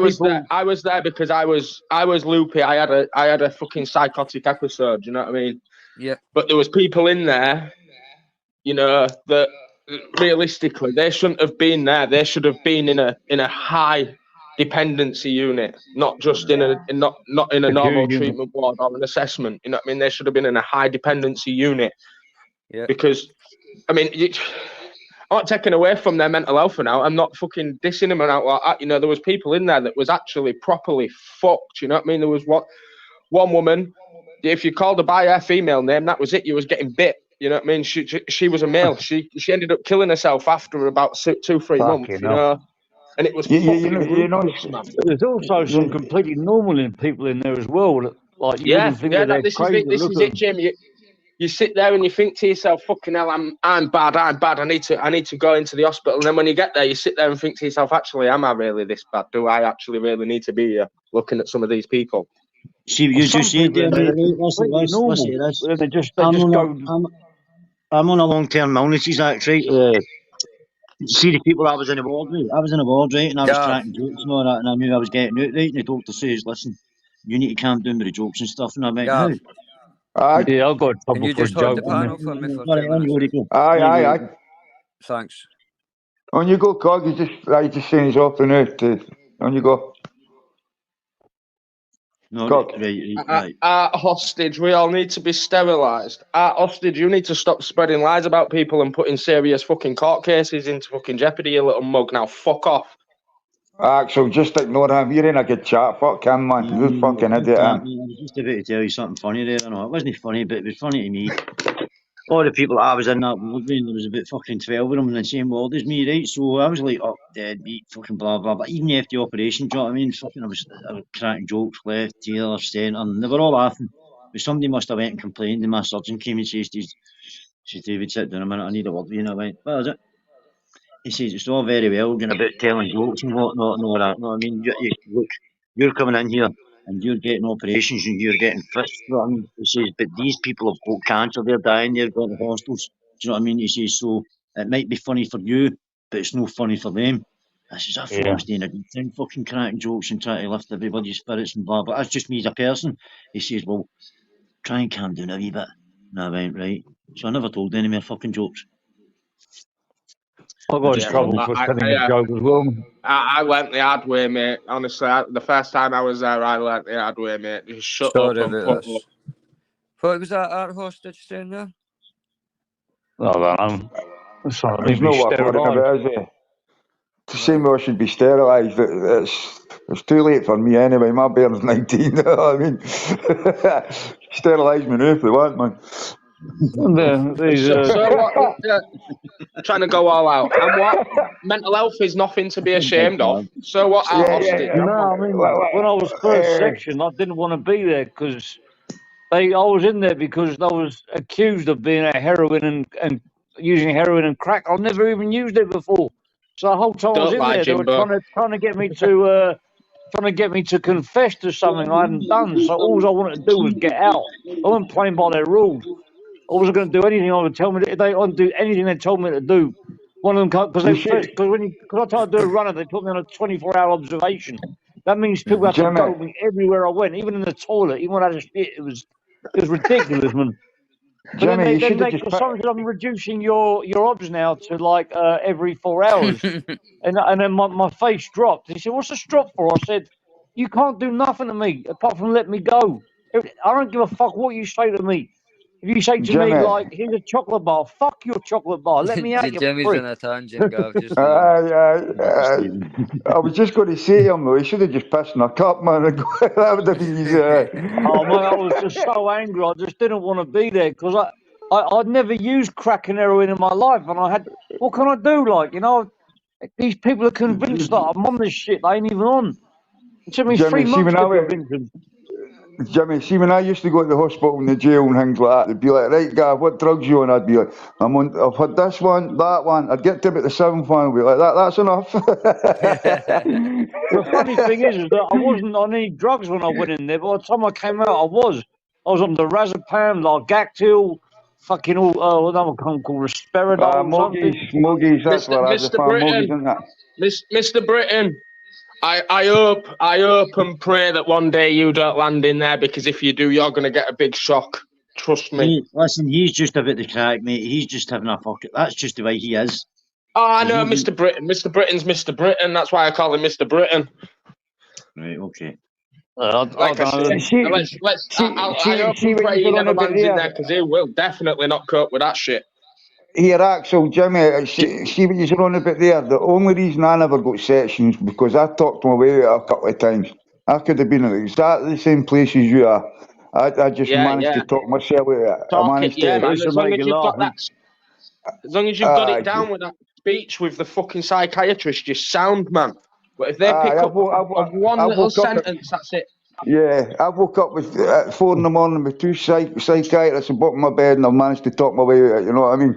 was there because I was loopy. I had a fucking psychotic episode. You know what I mean?
Yeah.
But there was people in there, you know, that realistically they shouldn't have been there. They should have been in a high dependency unit, not just not in a normal treatment ward or an assessment. You know what I mean? They should have been in a high dependency unit.
Yeah.
Because, I mean, I'm not taking away from their mental health now. I'm not fucking dissing them out like that. You know, there was people in there that was actually properly fucked. You know what I mean? There was one woman, if you called her by her female name, that was it. You was getting bit. You know what I mean? She was a male. She ended up killing herself after about 2-3 months. You know, and it was fucking ruthless, man.
There's also some completely normal people in there as well. Like you wouldn't think that they're crazy.
This is it, Jim. You sit there and you think to yourself, "Fucking hell, I'm bad. I need to go into the hospital." And then when you get there, you sit there and think to yourself, "Actually, am I really this bad? Do I actually really need to be here looking at some of these people?"
See, you just said there, mate. I'm on a long-term illnesses act, right? See the people I was in the ward with. I was in a ward, right, and I was cracking jokes and all that, and I knew I was getting out, right. And the doctor says, "Listen, you need to calm down with the jokes and stuff." And I went, "How?"
Yeah, I've got
Can you just hold the panel for me for 2 minutes?
Aye.
Thanks.
On you go, Cog. You just saying he's off the net. On you go.
No,
right.
At hostage, we all need to be sterilised. At hostage, you need to stop spreading lies about people and putting serious fucking court cases into fucking jeopardy, you little mug. Now, fuck off.
Axel, just ignore him. You're in a good chat. Fuck him, man. You're fucking idiot,
I
him.
was just about to tell you something funny there. I know it wasn't funny, but it was funny to me. All the people I was in that ward with, there was about fucking 12 of them in the same ward as me, right? So I was like, up, dead beat, fucking blah blah. But even after the operation, do you know what I mean? Fucking, I was cracking jokes left, tail, centre, and they were all laughing. But somebody must have went and complained, and my surgeon came and says, "David, sit down a minute. I need a word with you." And I went, "What is it?" He says, "It's all very well going about telling jokes and whatnot and all that. No, I mean, look, you're coming in here and you're getting operations and you're getting fixed." You know what I mean? He says, "But these people have got cancer, they're dying, they're going to hospitals." Do you know what I mean? He says, "So it might be funny for you, but it's no funny for them." I says, "I thought I was doing a good thing, fucking cracking jokes and trying to lift everybody's spirits and blah, but that's just me as a person." He says, "Well, try and calm down a wee bit." And I went, "Right." So I never told any more fucking jokes.
I got in trouble for telling a joke as well.
I learnt the hard way, mate. Honestly, the first time I was there, I learnt the hard way, mate. Just shut up and fuck up.
What was that art hostage saying there?
There's no what I'm worrying about, is it? To say I should be sterilised, it's too late for me anyway. My bairn's 19, you know what I mean? Sterilise me now if they want, man.
So what? Trying to go all out. And what? Mental health is nothing to be ashamed of. So what?
No, I mean, when I was first section, I didn't want to be there because I was in there because I was accused of being a heroin and using heroin and crack. I've never even used it before. So the whole time I was in there, they were trying to get me to confess to something I hadn't done. So all I wanted to do was get out. I wasn't playing by their rules. I wasn't going to do anything. I would tell me they wouldn't do anything they told me to do. One of them because I tried to do a runner, they put me on a 24-hour observation. That means people had to go with me everywhere I went, even in the toilet, even when I had a shit. It was ridiculous, man. But then I'm reducing your obs now to like every 4 hours, and then my face dropped. He said, "What's the drop for?" I said, "You can't do nothing to me apart from let me go. I don't give a fuck what you say to me. If you say to me, like, here's a chocolate bar, fuck your chocolate bar. Let me out, you
Jimmy's
prick."
on a tangent, Gav. Just
I was just going to say to him, though, he should have just pissed in a cup, man. That would have been easy.
Oh, man, I was just so angry. I just didn't want to be there because I'd never used crack and heroin in my life, and I had, what can I do? Like, you know, these people are convinced that I'm on this shit. They ain't even on. It took me 3 months to convince them.
Jimmy, see when I used to go to the hospital and the jail and things like that, they'd be like, right, Gav, what drugs you on? I'd be like, I've had this one, that one. I'd get to about the 7th one and be like, that's enough.
The funny thing is that I wasn't on any drugs when I went in there. By the time I came out, I was. I was on the Razapam, Largactil, fucking all, another one called Risperidol.
Mogies, that's what I just found, Mogies, isn't that?
Mr. Britain, I hope and pray that one day you don't land in there, because if you do, you're going to get a big shock. Trust me.
Mate, listen, he's just about the crack, mate. He's just having a fuck it. That's just the way he is.
Oh, I know, Mr. Britain. Mr. Britain's Mr. Britain. That's why I call him Mr. Britain.
Right, okay.
Like I said, I hope and pray he never lands in there, because he will definitely not cope with that shit.
Here, Axel, Jimmy, see what you're on about there. The only reason I never got sections because I talked my way out a couple of times. I could have been in exactly the same place as you are. I just managed to talk myself out. I managed to.
Man, as long as you've got that, as long as you've got it down with that speech with the fucking psychiatrist, you're sound, man. But if they pick up one little sentence, that's it.
Yeah, I woke up at 4 in the morning with 2 psychiatrists on bottom of my bed, and I managed to talk my way out. You know what I mean?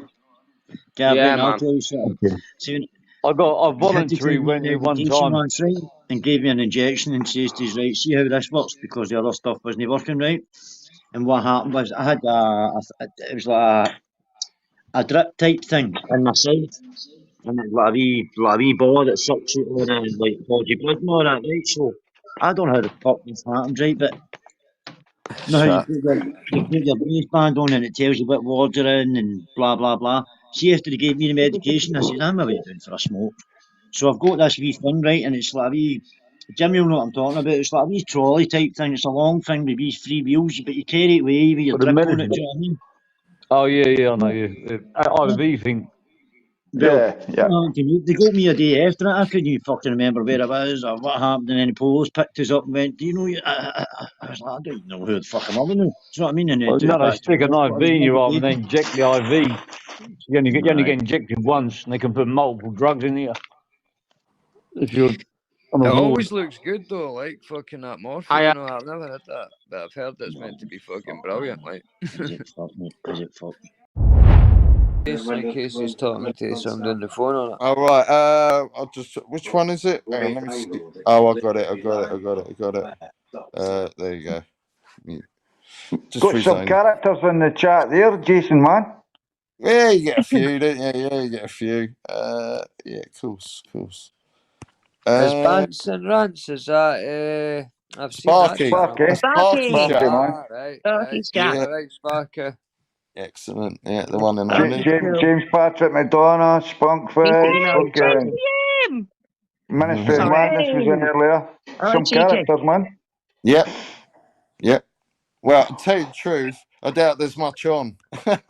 Gavin, I'll tell you something. See,
I got a voluntary went here one time.
Once, right, and gave me an injection and says to his right, see how this works, because the other stuff wasn't working right. And what happened was I had it was like a drip type thing in my side, and it was like a wee ball that sucks you on and like body blood and all that, right? So I don't know how the fuck this happened, right? But you know how you put your waistband on and it tells you what ward you're in and blah blah blah. See, after they gave me the medication, I said, I'm away down for a smoke. So I've got this wee thing, right, and it's like a wee, Jimmy will know what I'm talking about, it's like a wee trolley type thing, it's a long thing with these 3 wheels, but you carry it away with your drip on it, do you know what I mean?
Oh, yeah, I know you. IV thing.
Yeah.
They got me a day after it, I couldn't even fucking remember where I was or what happened, and then the police picked us up and went, do you know, I was like, I don't even know who the fuck I'm living with, do you know what I mean? And
Well, no, they stick an IV in you rather than inject the IV. You only get injected once, and they can put multiple drugs in you. If you're
it always looks good though, like fucking that morphine. You know, I've never had that, but I've heard it's meant to be fucking brilliant. Like,
is it fuck, mate? Is it fuck?
In case he's talking to somebody on the phone or that.
All right. I'll just. Which one is it? Hang on, let me see. Oh, I got it. There you go. Just
got some characters in the chat there, Jason, man.
Yeah, you get a few, don't you? Yeah, you get a few. Yeah, of course.
Is Bants and Rants, is that I've seen
Sparky.
that.
Sparky,
man. Right.
Yeah.
Sparky.
Excellent. Yeah, the one and
James,
only.
James Patrick McDonough, Spunkfest, Ministry of Madness was in earlier. Some characters, man.
Yep. Well, to tell you the truth, I doubt there's much on.
Didn't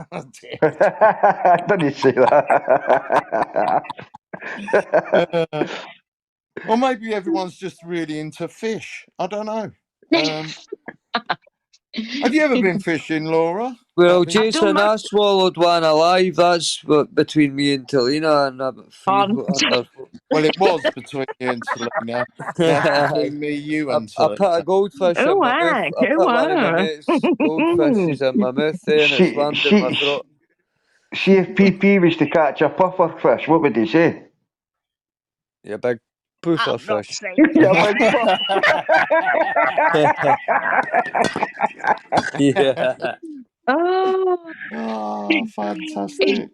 you say that?
Or maybe everyone's just really into fish. I don't know. Have you ever been fishing, Laura?
Well, Jason, I swallowed one alive. That's what, between me and Talina, and a few under.
Well, it was between you and Talina. That's between me, you, and Talina.
I put a goldfish in my mouth. I put one of my mates' goldfishes in my mouth there, and it's landed in my throat.
See if PP was to catch a puffer fish, what would he say?
You big puffer fish.
Yeah.
Oh, fantastic.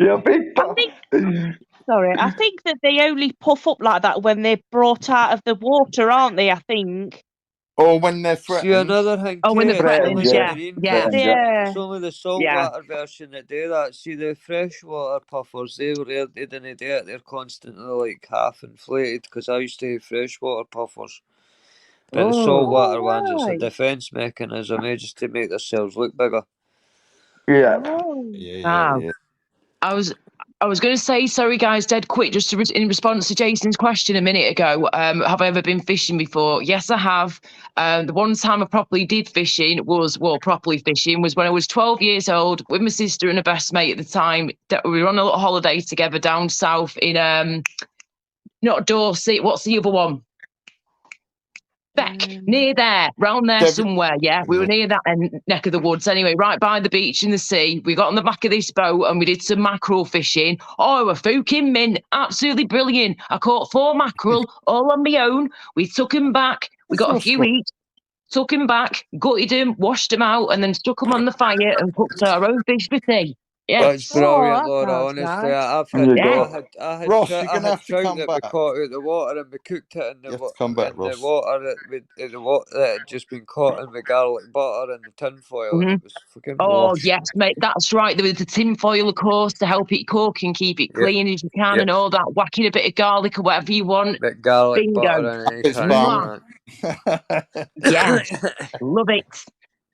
You're big puff.
Sorry, I think that they only puff up like that when they're brought out of the water, aren't they? I think.
Or when they're threatened.
See, another thing.
Oh, when they're threatened, yeah.
It's only the saltwater version that do that. See, the freshwater puffers, they didn't do it. They're constantly like half inflated, because I used to have freshwater puffers. But the saltwater ones, it's a defence mechanism, just to make themselves look bigger.
Yeah.
Oh.
Yeah.
I was I was going to say, sorry guys, dead quick, just in response to Jason's question a minute ago. Have I ever been fishing before? Yes, I have. The one time I properly did fishing was when I was 12 years old with my sister and a best mate at the time. We were on a little holiday together down south in not Dorset. What's the other one? Beck, near there, round there somewhere. Yeah, we were near that neck of the woods. Anyway, right by the beach and the sea. We got on the back of this boat and we did some mackerel fishing. Oh, a fucking mint, absolutely brilliant. I caught 4 mackerel all on my own. We took them back. We got a few each. Took them back, gutted them, washed them out, and then stuck them on the fire and cooked our own fish for tea.
That's
Yes.
brilliant, Laura. Honestly, I had
Ross, you're gonna have to
trout
come
that we
back.
caught out the water and we cooked it in
You have to come back,
the
Ross.
water that had just been caught in the garlic butter and the tin foil, and it was fucking
Oh,
lush.
yes, mate, that's right. There was the tin foil, of course, to help it cook and keep it clean as you can and all that. Whacking a bit of garlic or whatever you want.
Bit garlic
Bingo.
butter and
Mwah. Yes, love it.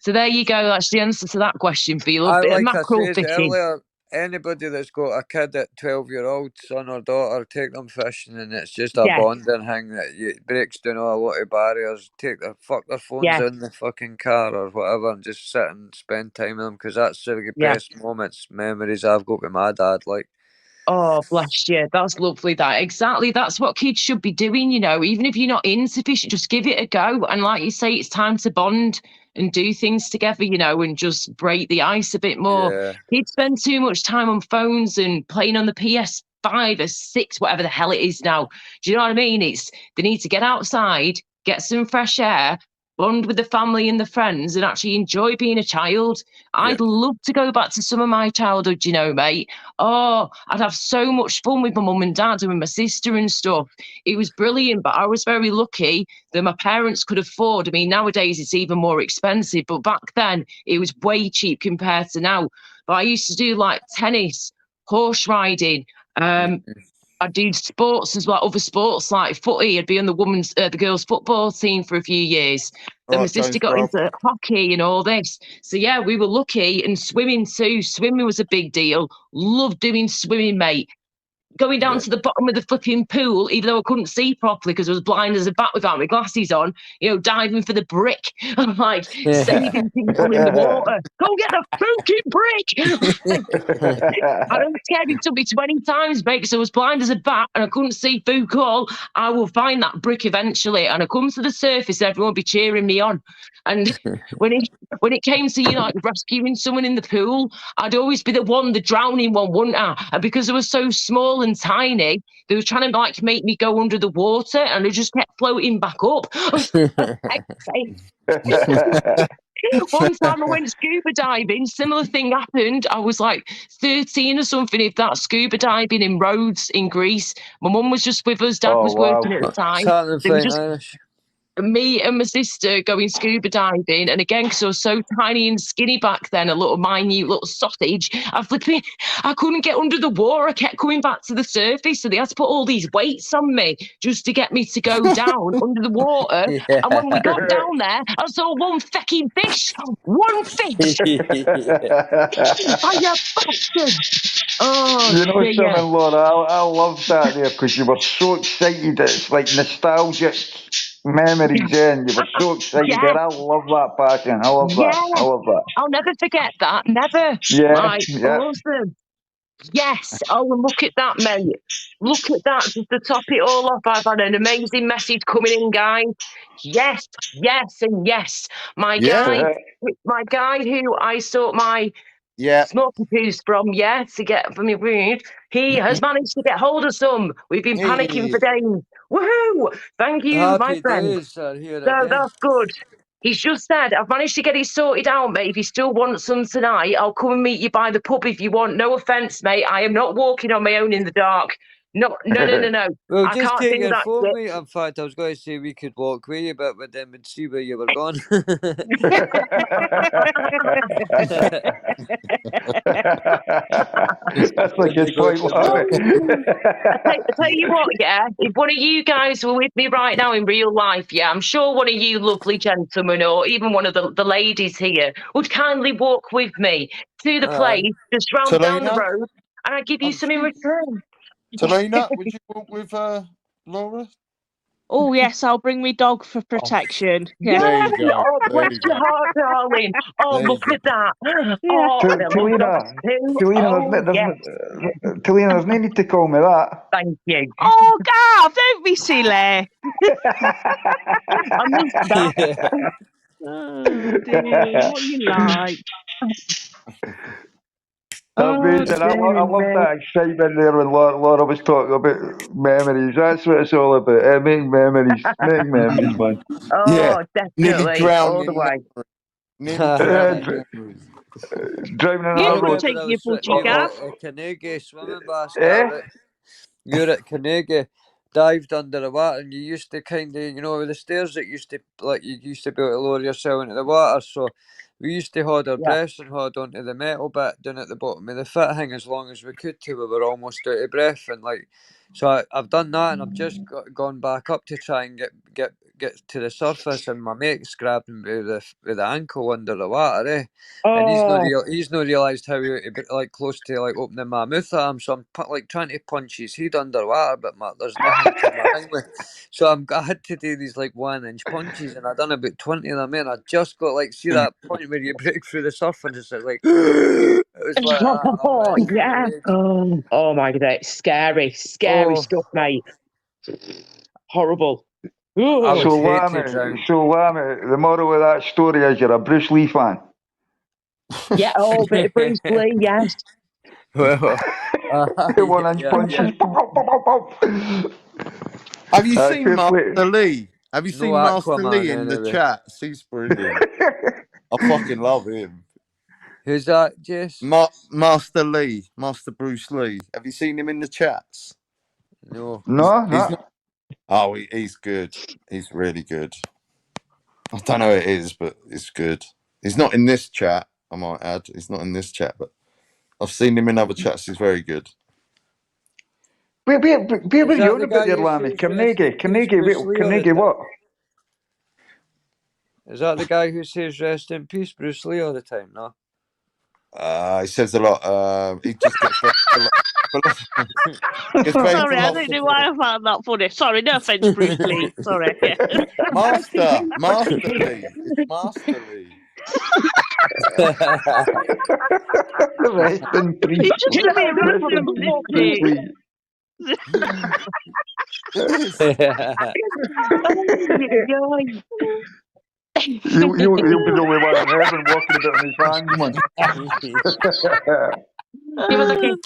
So there you go. That's the answer to that question for you. Love bit of
Like I
mackerel
said
fishing.
earlier, anybody that's got a kid at 12-year-old, son or daughter, take them fishing, and it's just a
Yeah.
bonding thing that breaks down a lot of barriers. Fuck their phones
Yeah.
in the fucking car or whatever, and just sit and spend time with them, because that's the
Yeah.
best memories I've got with my dad. Like,
Oh, bless you. That's lovely. That exactly. That's what kids should be doing. You know, even if you're not insufficient, just give it a go. And like you say, it's time to bond and do things together. You know, and just break the ice a bit more.
Yeah.
Kids spend too much time on phones and playing on the PS5 or 6, whatever the hell it is now. Do you know what I mean? They need to get outside, get some fresh air, bond with the family and the friends, and actually enjoy being a child. I'd love to go back to some of my childhood, you know, mate. Oh, I'd have so much fun with my mum and dad and with my sister and stuff. It was brilliant, but I was very lucky that my parents could afford. I mean, nowadays it's even more expensive, but back then it was way cheap compared to now. But I used to do like tennis, horse riding, I'd do sports as well, other sports like footy. I'd be on the girls' football team for a few years. Then my sister got into hockey and all this. So yeah, we were lucky. And swimming too. Swimming was a big deal. Loved doing swimming, mate. Going down to the bottom of the flipping pool, even though I couldn't see properly because I was blind as a bat without my glasses on, you know, diving for the brick. I'm like saving people in the water. Go get the fucking brick! I don't care if it took me 20 times, mate, because I was blind as a bat and I couldn't see fuck all. I will find that brick eventually. And I come to the surface and everyone will be cheering me on. And when it came to, you know, like rescuing someone in the pool, I'd always be the drowning one, wouldn't I? And because I was so small and tiny, they were trying to like make me go under the water, and I just kept floating back up. One time I went scuba diving, similar thing happened. I was like 13 or something, if that's, scuba diving in Rhodes in Greece. My mum was just with us, dad was working at the time. They were just me and my sister going scuba diving, and again, because I was so tiny and skinny back then, a little minute little sausage, I couldn't get under the water. I kept coming back to the surface, so they had to put all these weights on me just to get me to go down under the water.
Yeah.
And when we got down there, I saw one fucking fish. One fish. Oh, you bastard. Oh,
you know
dear.
something, Laura? I love that there because you were so excited. It's like nostalgic memories, and you were so excited.
Yeah.
There. I love that passion. I love that. I love that.
I'll never forget that. Never.
Yeah,
Like,
yeah.
awesome. Yes. Oh, and look at that, mate. Look at that. Just to top it all off, I've had an amazing message coming in, guys. Yes, yes, and yes. My guy who I sought my smoking piece from, to get from your weed, he has managed to get hold of some. We've been panicking for days. Woohoo! Thank you, my
Happy
friend.
days, sir. Here
So
again.
that's good. He's just said, I've managed to get it sorted out, mate. If you still want some tonight, I'll come and meet you by the pub if you want. No offence, mate. I am not walking on my own in the dark. No.
Well,
I
just
can't
take
do
your
that
phone,
shit.
mate. In fact, I was going to say we could walk with you, but then we'd see where you were gone.
That's a good point, Laura.
I tell you what, if one of you guys were with me right now in real life, I'm sure one of you lovely gentlemen or even one of the ladies here would kindly walk with me to the place just round down the
Talina?
road. and I give you some in return.
Talina, would you walk with Laura?
Oh yes, I'll bring my dog for protection. Yeah.
There you go.
Oh,
There
bless
you
your
go.
heart, darling. Oh,
There you
look
go.
at that.
Yeah.
Oh, and I love dogs too. Oh, yes.
Talina, there's no need to call me that.
Thank you.
Oh, Gav, don't be silly.
I love that.
Oh dear, what you like?
Amazing. I love that excitement there when Laura was talking about memories. That's what it's all about. Making memories. Making memories, man.
Oh,
Nearly
definitely.
drowned
All the
in
way.
Nearly drowned in memories.
Driving on
You
our
can
road.
take your budgie,
You were
Gav.
at Carnegie swimming bath,
Eh?
right? You're at Carnegie, dived under the water, and you used to kind of, you know, with the stairs that used to, like, you used to be able to lower yourself into the water, so we used to hold our
Yeah.
breaths and hold onto the metal bit down at the bottom of the footing as long as we could till we were almost out of breath, and like, so I've done that, and I've just gone back up to try and get to the surface, and my mate's grabbed me with the ankle under the water, eh? And he's not
Oh,
he's not realised how like close to like opening my mouth at him, so I'm like trying to punch his head underwater, but there's nothing to my thing with. So I had to do these like 1-inch punches, and I done about 20 of them, and I just got like, see that point where you break through the surface, it's like it was like that. I'm
oh
like,
yeah. Oh my God, it's scary, scary
oh,
stuff, mate. Horrible.
I
Ooh.
would hate to drown.
Lammy, the moral of that story is you're a Bruce Lee fan.
Yeah, oh, bit of Bruce Lee, yes.
Well,
The 1-inch
yeah.
punches.
Have you seen
fair play.
Master Lee? Have you
No
seen Master
Aquaman,
Lee in the
anyway.
chats? He's brilliant. I fucking love him.
Who's that, Jess?
Master Lee, Master Bruce Lee. Have you seen him in the chats?
No.
No,
He's
no.
not. Oh, he's good. He's really good. I don't know who it is, but it's good. He's not in this chat, I might add. He's not in this chat, but I've seen him in other chats. He's very good.
Where were you on about there,
who
Lammy?
says
Carnegie.
rest in peace,
Carnegie,
Bruce Lee, all the
Carnegie
time?
what?
Is that the guy who says rest in peace, Bruce Lee, all the time? No.
He says a lot. He just gets very gets very
Sorry, I don't know why I found that funny. Sorry, no offence, Bruce Lee. Sorry. Yeah.
Master Lee. Master Lee.
Rest in peace.
It's just a bit
Rest
random,
in peace,
isn't
Bruce
it?
Lee. You'll be the only one in heaven walking about on his hands, man.
Give us a kiss.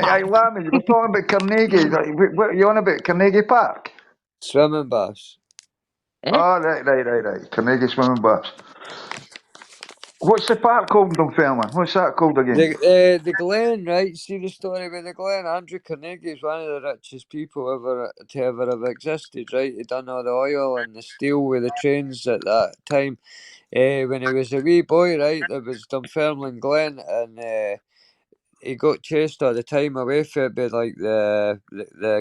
Hey, Lammy, you were talking about Carnegie. What are you on about? Carnegie Park?
Swimming baths.
Oh, right. Carnegie swimming baths. What's the park called, Dunfermline? What's that called again?
The Glen, right? See the story about the Glen? Andrew Carnegie is one of the richest people to ever have existed, right? He done all the oil and the steel with the trains at that time. When he was a wee boy, right, there was Dunfermline Glen, and he got chased all the time away from it by like the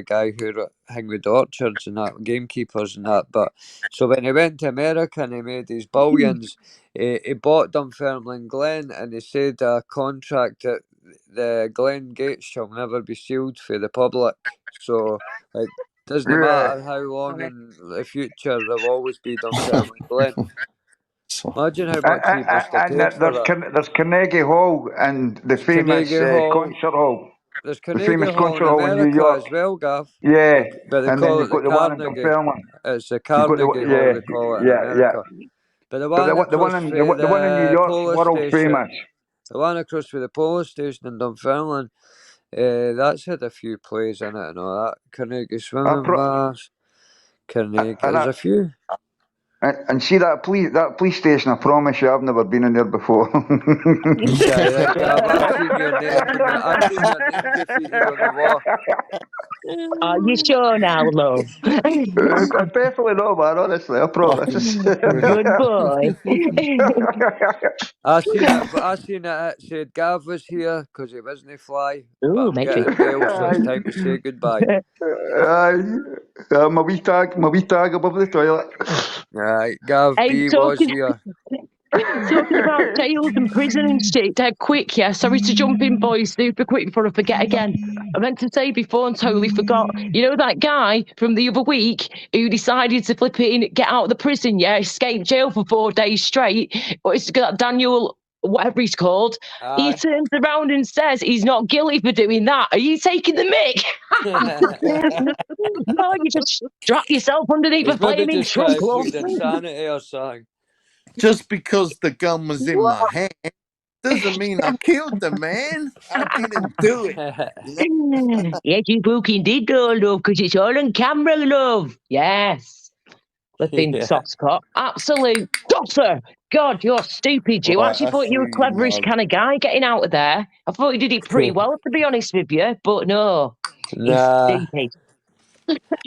guy who hung with the orchards and that, gamekeepers and that. But so when he went to America and he made his billions, he bought Dunfermline Glen, and he said a contract that the Glen gates shall never be sealed for the public. So like, doesn't matter how long in the future, there'll always be Dunfermline Glen. Imagine how much he must have paid for that.
There's Carnegie Hall and the famous
Carnegie Hall.
concert hall.
There's
The
Carnegie
famous
Hall
concert
in
hall in New
America
York.
as well, Gav.
Yeah,
But they
and then
call it
you've
the
got the one in
Carnegie.
Dunfermline.
It's the
You've got
Carnegie Hall, they call it in America. But the one
the
across
one in
from
the one in New
the
York's
polo
world
station,
famous.
the one across from the polo station in Dunfermline, that's had a few plays in it and all that. Carnegie swimming baths, Carnegie. There's a few.
And see that police station, I promise you, I've never been in there before.
Right, Gav, I've seen your name defeated on the wall.
Are you sure now, love?
Definitely not, man, honestly, I promise.
Good boy.
I seen it said Gav was here because he wasn't fly. But
Ooh,
I'm getting well, so it's time to say goodbye.
My wee tag above the toilet.
Right, Gav
Hey,
B was here.
Talking about jails and prison and shit, dead quick, yeah. Sorry to jump in, boys, super quick before I forget again. I meant to say before and totally forgot. You know that guy from the other week who decided to flip it in, get out of the prison, yeah, escape jail for 4 days straight? But it's got Daniel, whatever he's called. He turns around and says he's not guilty for doing that. Are you taking the mick? No, you just strap yourself underneath a
He's maybe
flaming
just trying
trunk,
to
love.
plead insanity or something.
Just because the gun was in my hand doesn't mean I killed the man. I didn't do it.
Yes, you fucking did though, love, because it's all on camera, love. Yes. Flipping
Yeah.
soft cock. Absolute dosser. God, you're stupid. You
Right,
actually
that's
thought you were a
really
cleverish
low.
kind of guy getting out of there. I thought you did it pretty well, to be honest with you, but no.
Nah.
He's stupid.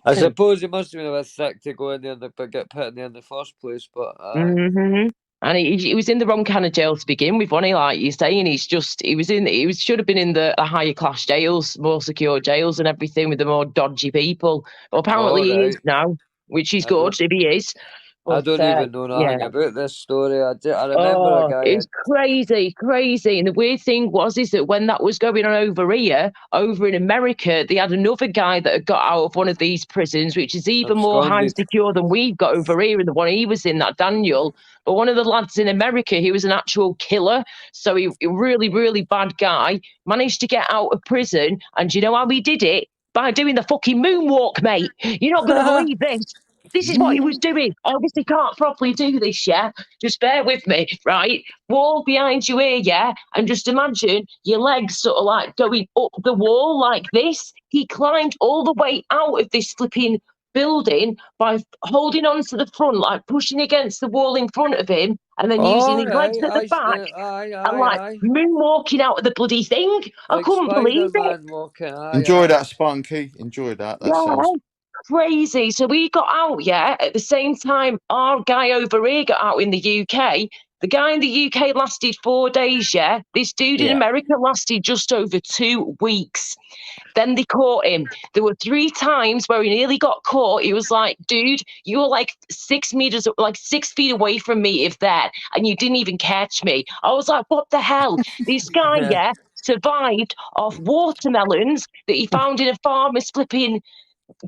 I suppose he must have been a bit sick to go in there and get put in there in the first place, but
Mm-hmm. And he was in the wrong kind of jail to begin with, wasn't he? Like you're saying, he should have been in the higher class jails, more secure jails and everything with the more dodgy people. But apparently he is now, which is good if he is.
I
But,
don't even know nothing
yeah.
about this story. I remember a guy.
It's crazy. And the weird thing is that when that was going on over here, over in America, they had another guy that had got out of one of these prisons, which is even more high
Absconded.
secure than we've got over here in the one he was in, that Daniel. But one of the lads in America, he was an actual killer. So he really, really bad guy, managed to get out of prison. And you know how he did it? By doing the fucking moonwalk, mate. You're not going to believe this. This is what he was doing. I obviously can't properly do this, yeah? Just bear with me, right? Wall behind you here, yeah? And just imagine your legs sort of like going up the wall like this. He climbed all the way out of this flipping building by holding on to the front, like pushing against the wall in front of him, and then using his legs at the back and like moonwalking out of the bloody thing. I
Like
couldn't believe it.
Spider-Man walking.
Enjoy that, Spunky. Enjoy that. That sounds
Crazy. So we got out, yeah, at the same time our guy over here got out in the UK. The guy in the UK lasted 4 days, yeah. This dude in
Yeah.
America lasted just over 2 weeks. Then they caught him. There were 3 times where he nearly got caught. He was like, dude, you were like 6 meters, like 6 feet away from me, if that, and you didn't even catch me. I was like, what the hell? This guy, yeah, survived off watermelons that he found in a farmer's flipping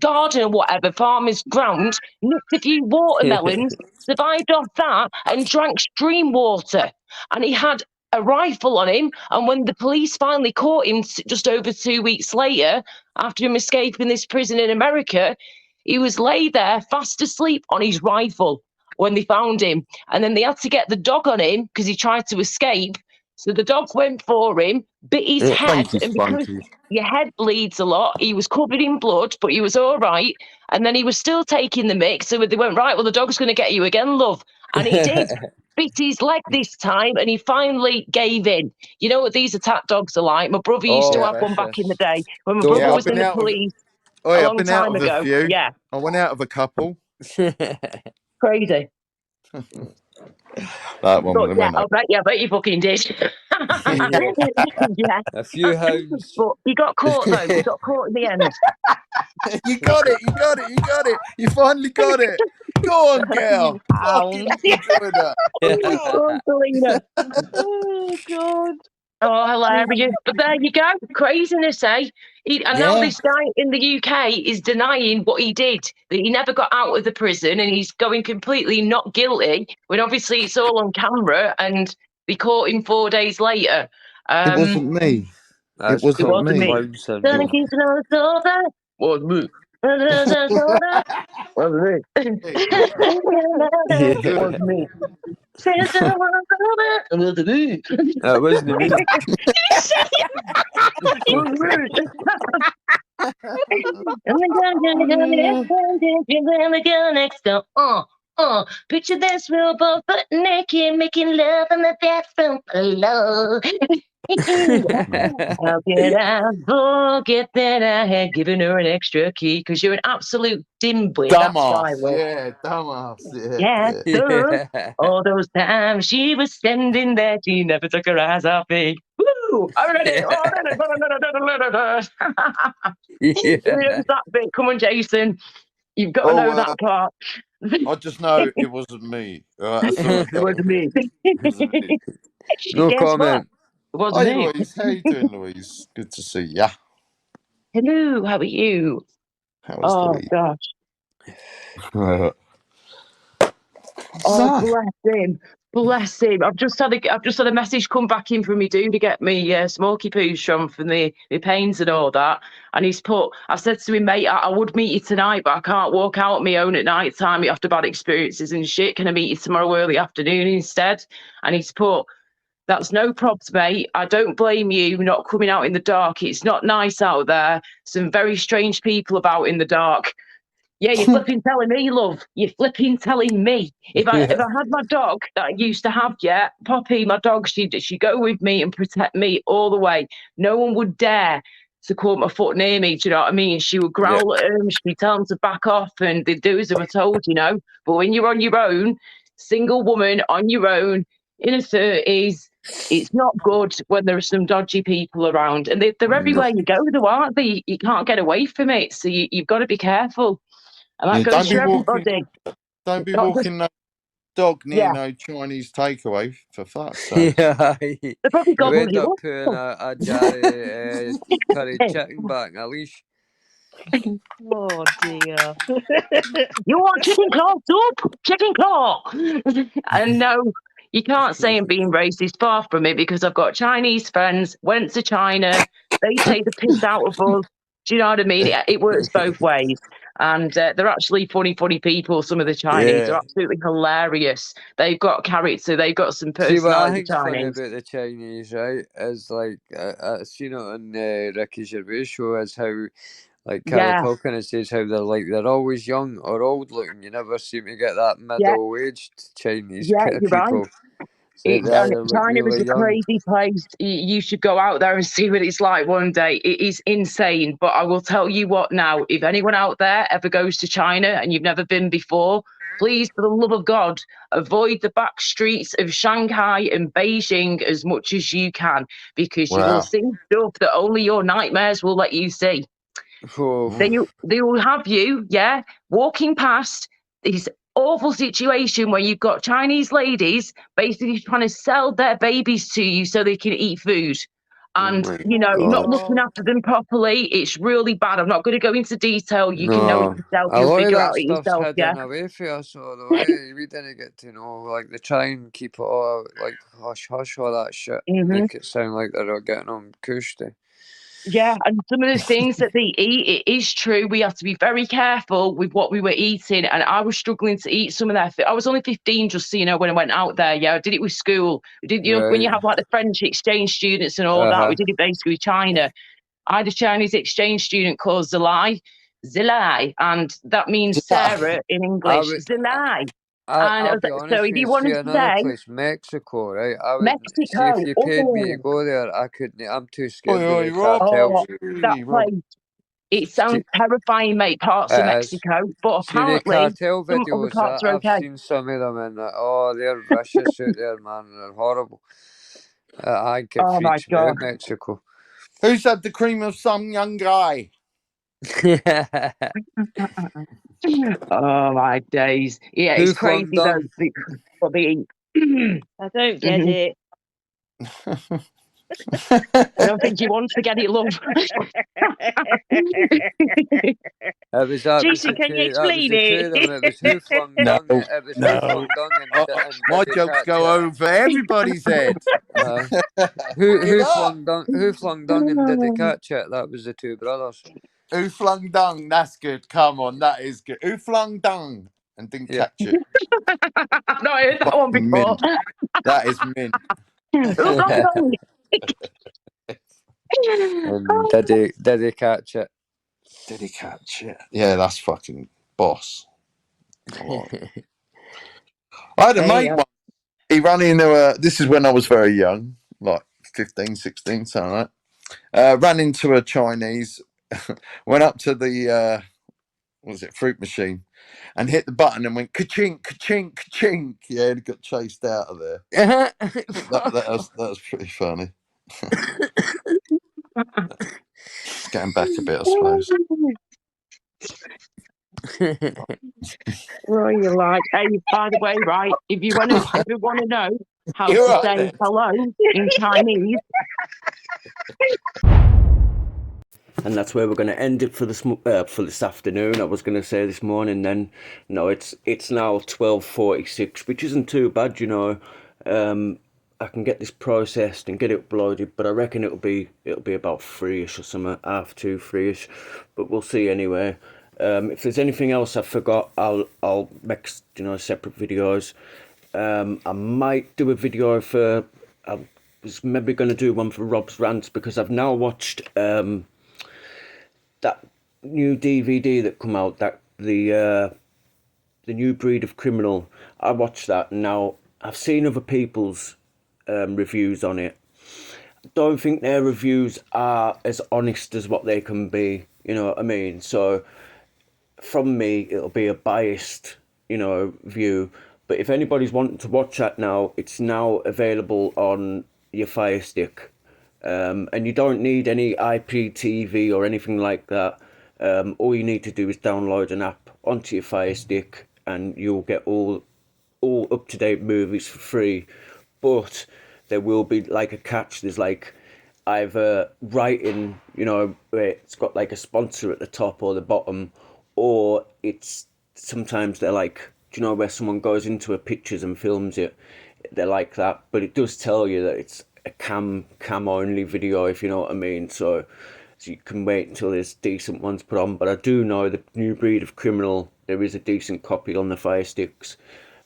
garden or whatever, farmer's ground, nicked a few watermelons, survived off that, and drank stream water. And he had a rifle on him. And when the police finally caught him just over 2 weeks later, after him escaping this prison in America, he was laid there fast asleep on his rifle when they found him. And then they had to get the dog on him because he tried to escape. So the dog went for him, bit his head,
Thank you,
and because
Spunky.
your head bleeds a lot, he was covered in blood, but he was all right. And then he was still taking the mix. So they went, right, well, the dog's going to get you again, love. And he did. Bit his leg this time, and he finally gave in. You know what these attack dogs are like? My brother used to have one back in the day. When my brother was in the police a
I've
long
been out
time
of
ago.
a few.
Yeah,
I went out of a couple.
crazy.
That one
But
was
yeah, I bet you fucking did. Yeah.
A few hounds.
But he got caught though. He got caught in the end.
You got it. You finally got it. Go on, girl. Fucking enjoy that.
Go on, Selena. Oh God. Oh, hilarious. But there you go. Craziness, eh? And now this guy in the UK is denying what he did, that he never got out of the prison, and he's going completely not guilty, when obviously it's all on camera, and they caught him 4 days later.
It wasn't me.
It
wasn't me.
Turning keys on the sofa. Was me. Was me.
That wasn't me.
Picture this, we're both butt naked, making love in the bathroom below. How could I forget that I had given her an extra key? Because you're an absolute dimwit. That's why.
Dumbass.
Yeah, all those times she was standing there, she never took her eyes off me. Woo! I read it. Here's that bit. Come on, Jason. You've got to know that part.
I just know it wasn't me. Right, that's all I
It
know.
wasn't me.
It wasn't me.
No
Guess what?
comment.
It wasn't
Hi,
me.
Louise. How you doing, Louise? Good to see ya.
Hello, how are you?
How is
Oh
Louise?
gosh. Oh, bless him. Bless him. I've just had a message come back in from me dude to get me smoky poos from the pains and all that. And I said to him, mate, I would meet you tonight, but I can't walk out on my own at night time after bad experiences and shit. Can I meet you tomorrow early afternoon instead? And he's put, that's no probs, mate. I don't blame you not coming out in the dark. It's not nice out there. Some very strange people about in the dark. Yeah, you're flipping telling me, love. You're flipping telling me. If I had my dog that I used to have, Poppy, my dog, she'd go with me and protect me all the way. No one would dare to call my foot near me. Do you know what I mean? She would growl at him. She'd tell him to back off, and they'd do as they were told, you know. But when you're on your own, single woman on your own in her 30s, it's not good when there are some dodgy people around, and they're everywhere you go, though, aren't they? You can't get away from it, so you've got to be careful. And that goes for everybody.
Don't be
Not
walking no dog near no Chinese takeaway, for fuck's sake.
Yeah,
They're probably
you
gobbling
end
you
up
up.
putting a jar of curry chicken back in a leash.
Oh dear.
You want chicken claw soup? Chicken claw. And no, you can't say I'm being racist, far from it, because I've got Chinese friends, went to China, they take the piss out of us. Do you know what I mean? It works both ways. And they're actually funny people. Some of the Chinese are
Yeah.
absolutely hilarious. They've got character, they've got some
See, what I
personality,
think's funny
Chinese.
about the Chinese, right, is like, I've seen it on Ricky Gervais' show, is how, like, Carol
Yeah.
Pilkington says how they're always young or old looking. You never seem to get that
Yeah.
middle-aged Chinese
Yeah, you're right.
people. So they either look
China is
really
a
young.
crazy place. You should go out there and see what it's like one day. It is insane. But I will tell you what now, if anyone out there ever goes to China and you've never been before, please, for the love of God, avoid the back streets of Shanghai and Beijing as much as you can, because you will
Wow.
see stuff that only your nightmares will let you see. They will have you, walking past these awful situation where you've got Chinese ladies basically trying to sell their babies to you so they can eat food. And, not looking after them properly. It's really bad. I'm not going to go into detail. You can know it
No,
yourself.
a
You'll
lot of
figure
that
out it
stuff's
yourself,
hidden away from us all the way. We didn't get to know, like, they try and keep it all, like, hush, all that shit. Make it sound like they're all getting on cushy.
Yeah, and some of the things that they eat, it is true. We have to be very careful with what we were eating. And I was struggling to eat some of their food. I was only 15, just so you know, when I went out there. Yeah, I did it with school. We did, when you
Right.
have like the French exchange students and all that, we did it basically with China. I had a Chinese exchange student called Zilai, and that means Sarah in English. Zilai.
I'll
And
be
so
honest
if
with
you
you,
want
see
to
another
say
place, Mexico, right? I would see if
Mexico,
you paid me to
oh,
go there, I couldn't. I'm too scared
Oi,
of
oi,
the
Rob.
cartels.
that place. It sounds terrifying, mate, parts of
It is.
Mexico, but
See the
apparently
cartel
some other
videos,
parts are
I've
okay.
seen some of them, and they're vicious out there, man. They're horrible. I think it
Oh my
freaks me out,
God.
Mexico.
Who's had the cream of some young guy?
Oh my days. Yeah,
Who
it's
flung
crazy though.
dung?
What they eat.
I don't get it.
I don't think you want to get it, love.
That was the
Jason, can you
two. That was
explain
the two
it?
of them. It was who flung
No,
dung. It was who flung dung and
my
did they
jokes
catch
go
it?
over everybody's head.
Who flung dung? Who flung dung and did they catch it? That was the two brothers.
Who flung dung? That's good. Come on, that is good. Who flung dung and didn't catch it?
I've not heard that one before.
Mint. That is mint.
And did they catch it?
Did he catch it? Yeah, that's fucking boss. I had a mate once. He ran into this is when I was very young, like 15, 16, something like that. Ran into a Chinese, went up to the, fruit machine and hit the button and went ka-chink, ka-chink, ka-chink. Yeah, and got chased out of there. that was pretty funny. It's getting back a bit, I suppose.
Well, you're like, hey, by the way, right? If you want to ever want to know how to say hello in Chinese,
and that's where we're going to end it for this afternoon. I was going to say this morning, then no, it's now 12:46, which isn't too bad, you know. I can get this processed and get it uploaded, but I reckon it'll be about 3ish or something, 2:30, 3ish. But we'll see anyway. If there's anything else I forgot, I'll make separate videos. I might do a video for. I was maybe going to do one for Rob's Rants, because I've now watched that new DVD that come out, that the New Breed of Criminal. I watched that, and now I've seen other people's reviews on it. I don't think their reviews are as honest as what they can be, you know what I mean? So from me, it'll be a biased, view. But if anybody's wanting to watch that now, it's now available on your Fire Stick. And you don't need any IPTV or anything like that. All you need to do is download an app onto your Fire Stick, and you'll get all up-to-date movies for free. But there will be like a catch. There's like either writing, where it's got like a sponsor at the top or the bottom, or it's sometimes they're like, where someone goes into a pictures and films it. They're like that, but it does tell you that it's a cam only video, if you know what I mean. So you can wait until there's decent ones put on. But I do know the New Breed of Criminal, there is a decent copy on the Fire Sticks.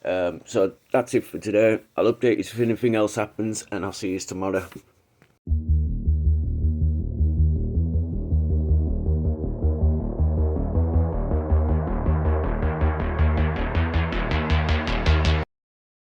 So that's it for today. I'll update you if anything else happens, and I'll see you tomorrow.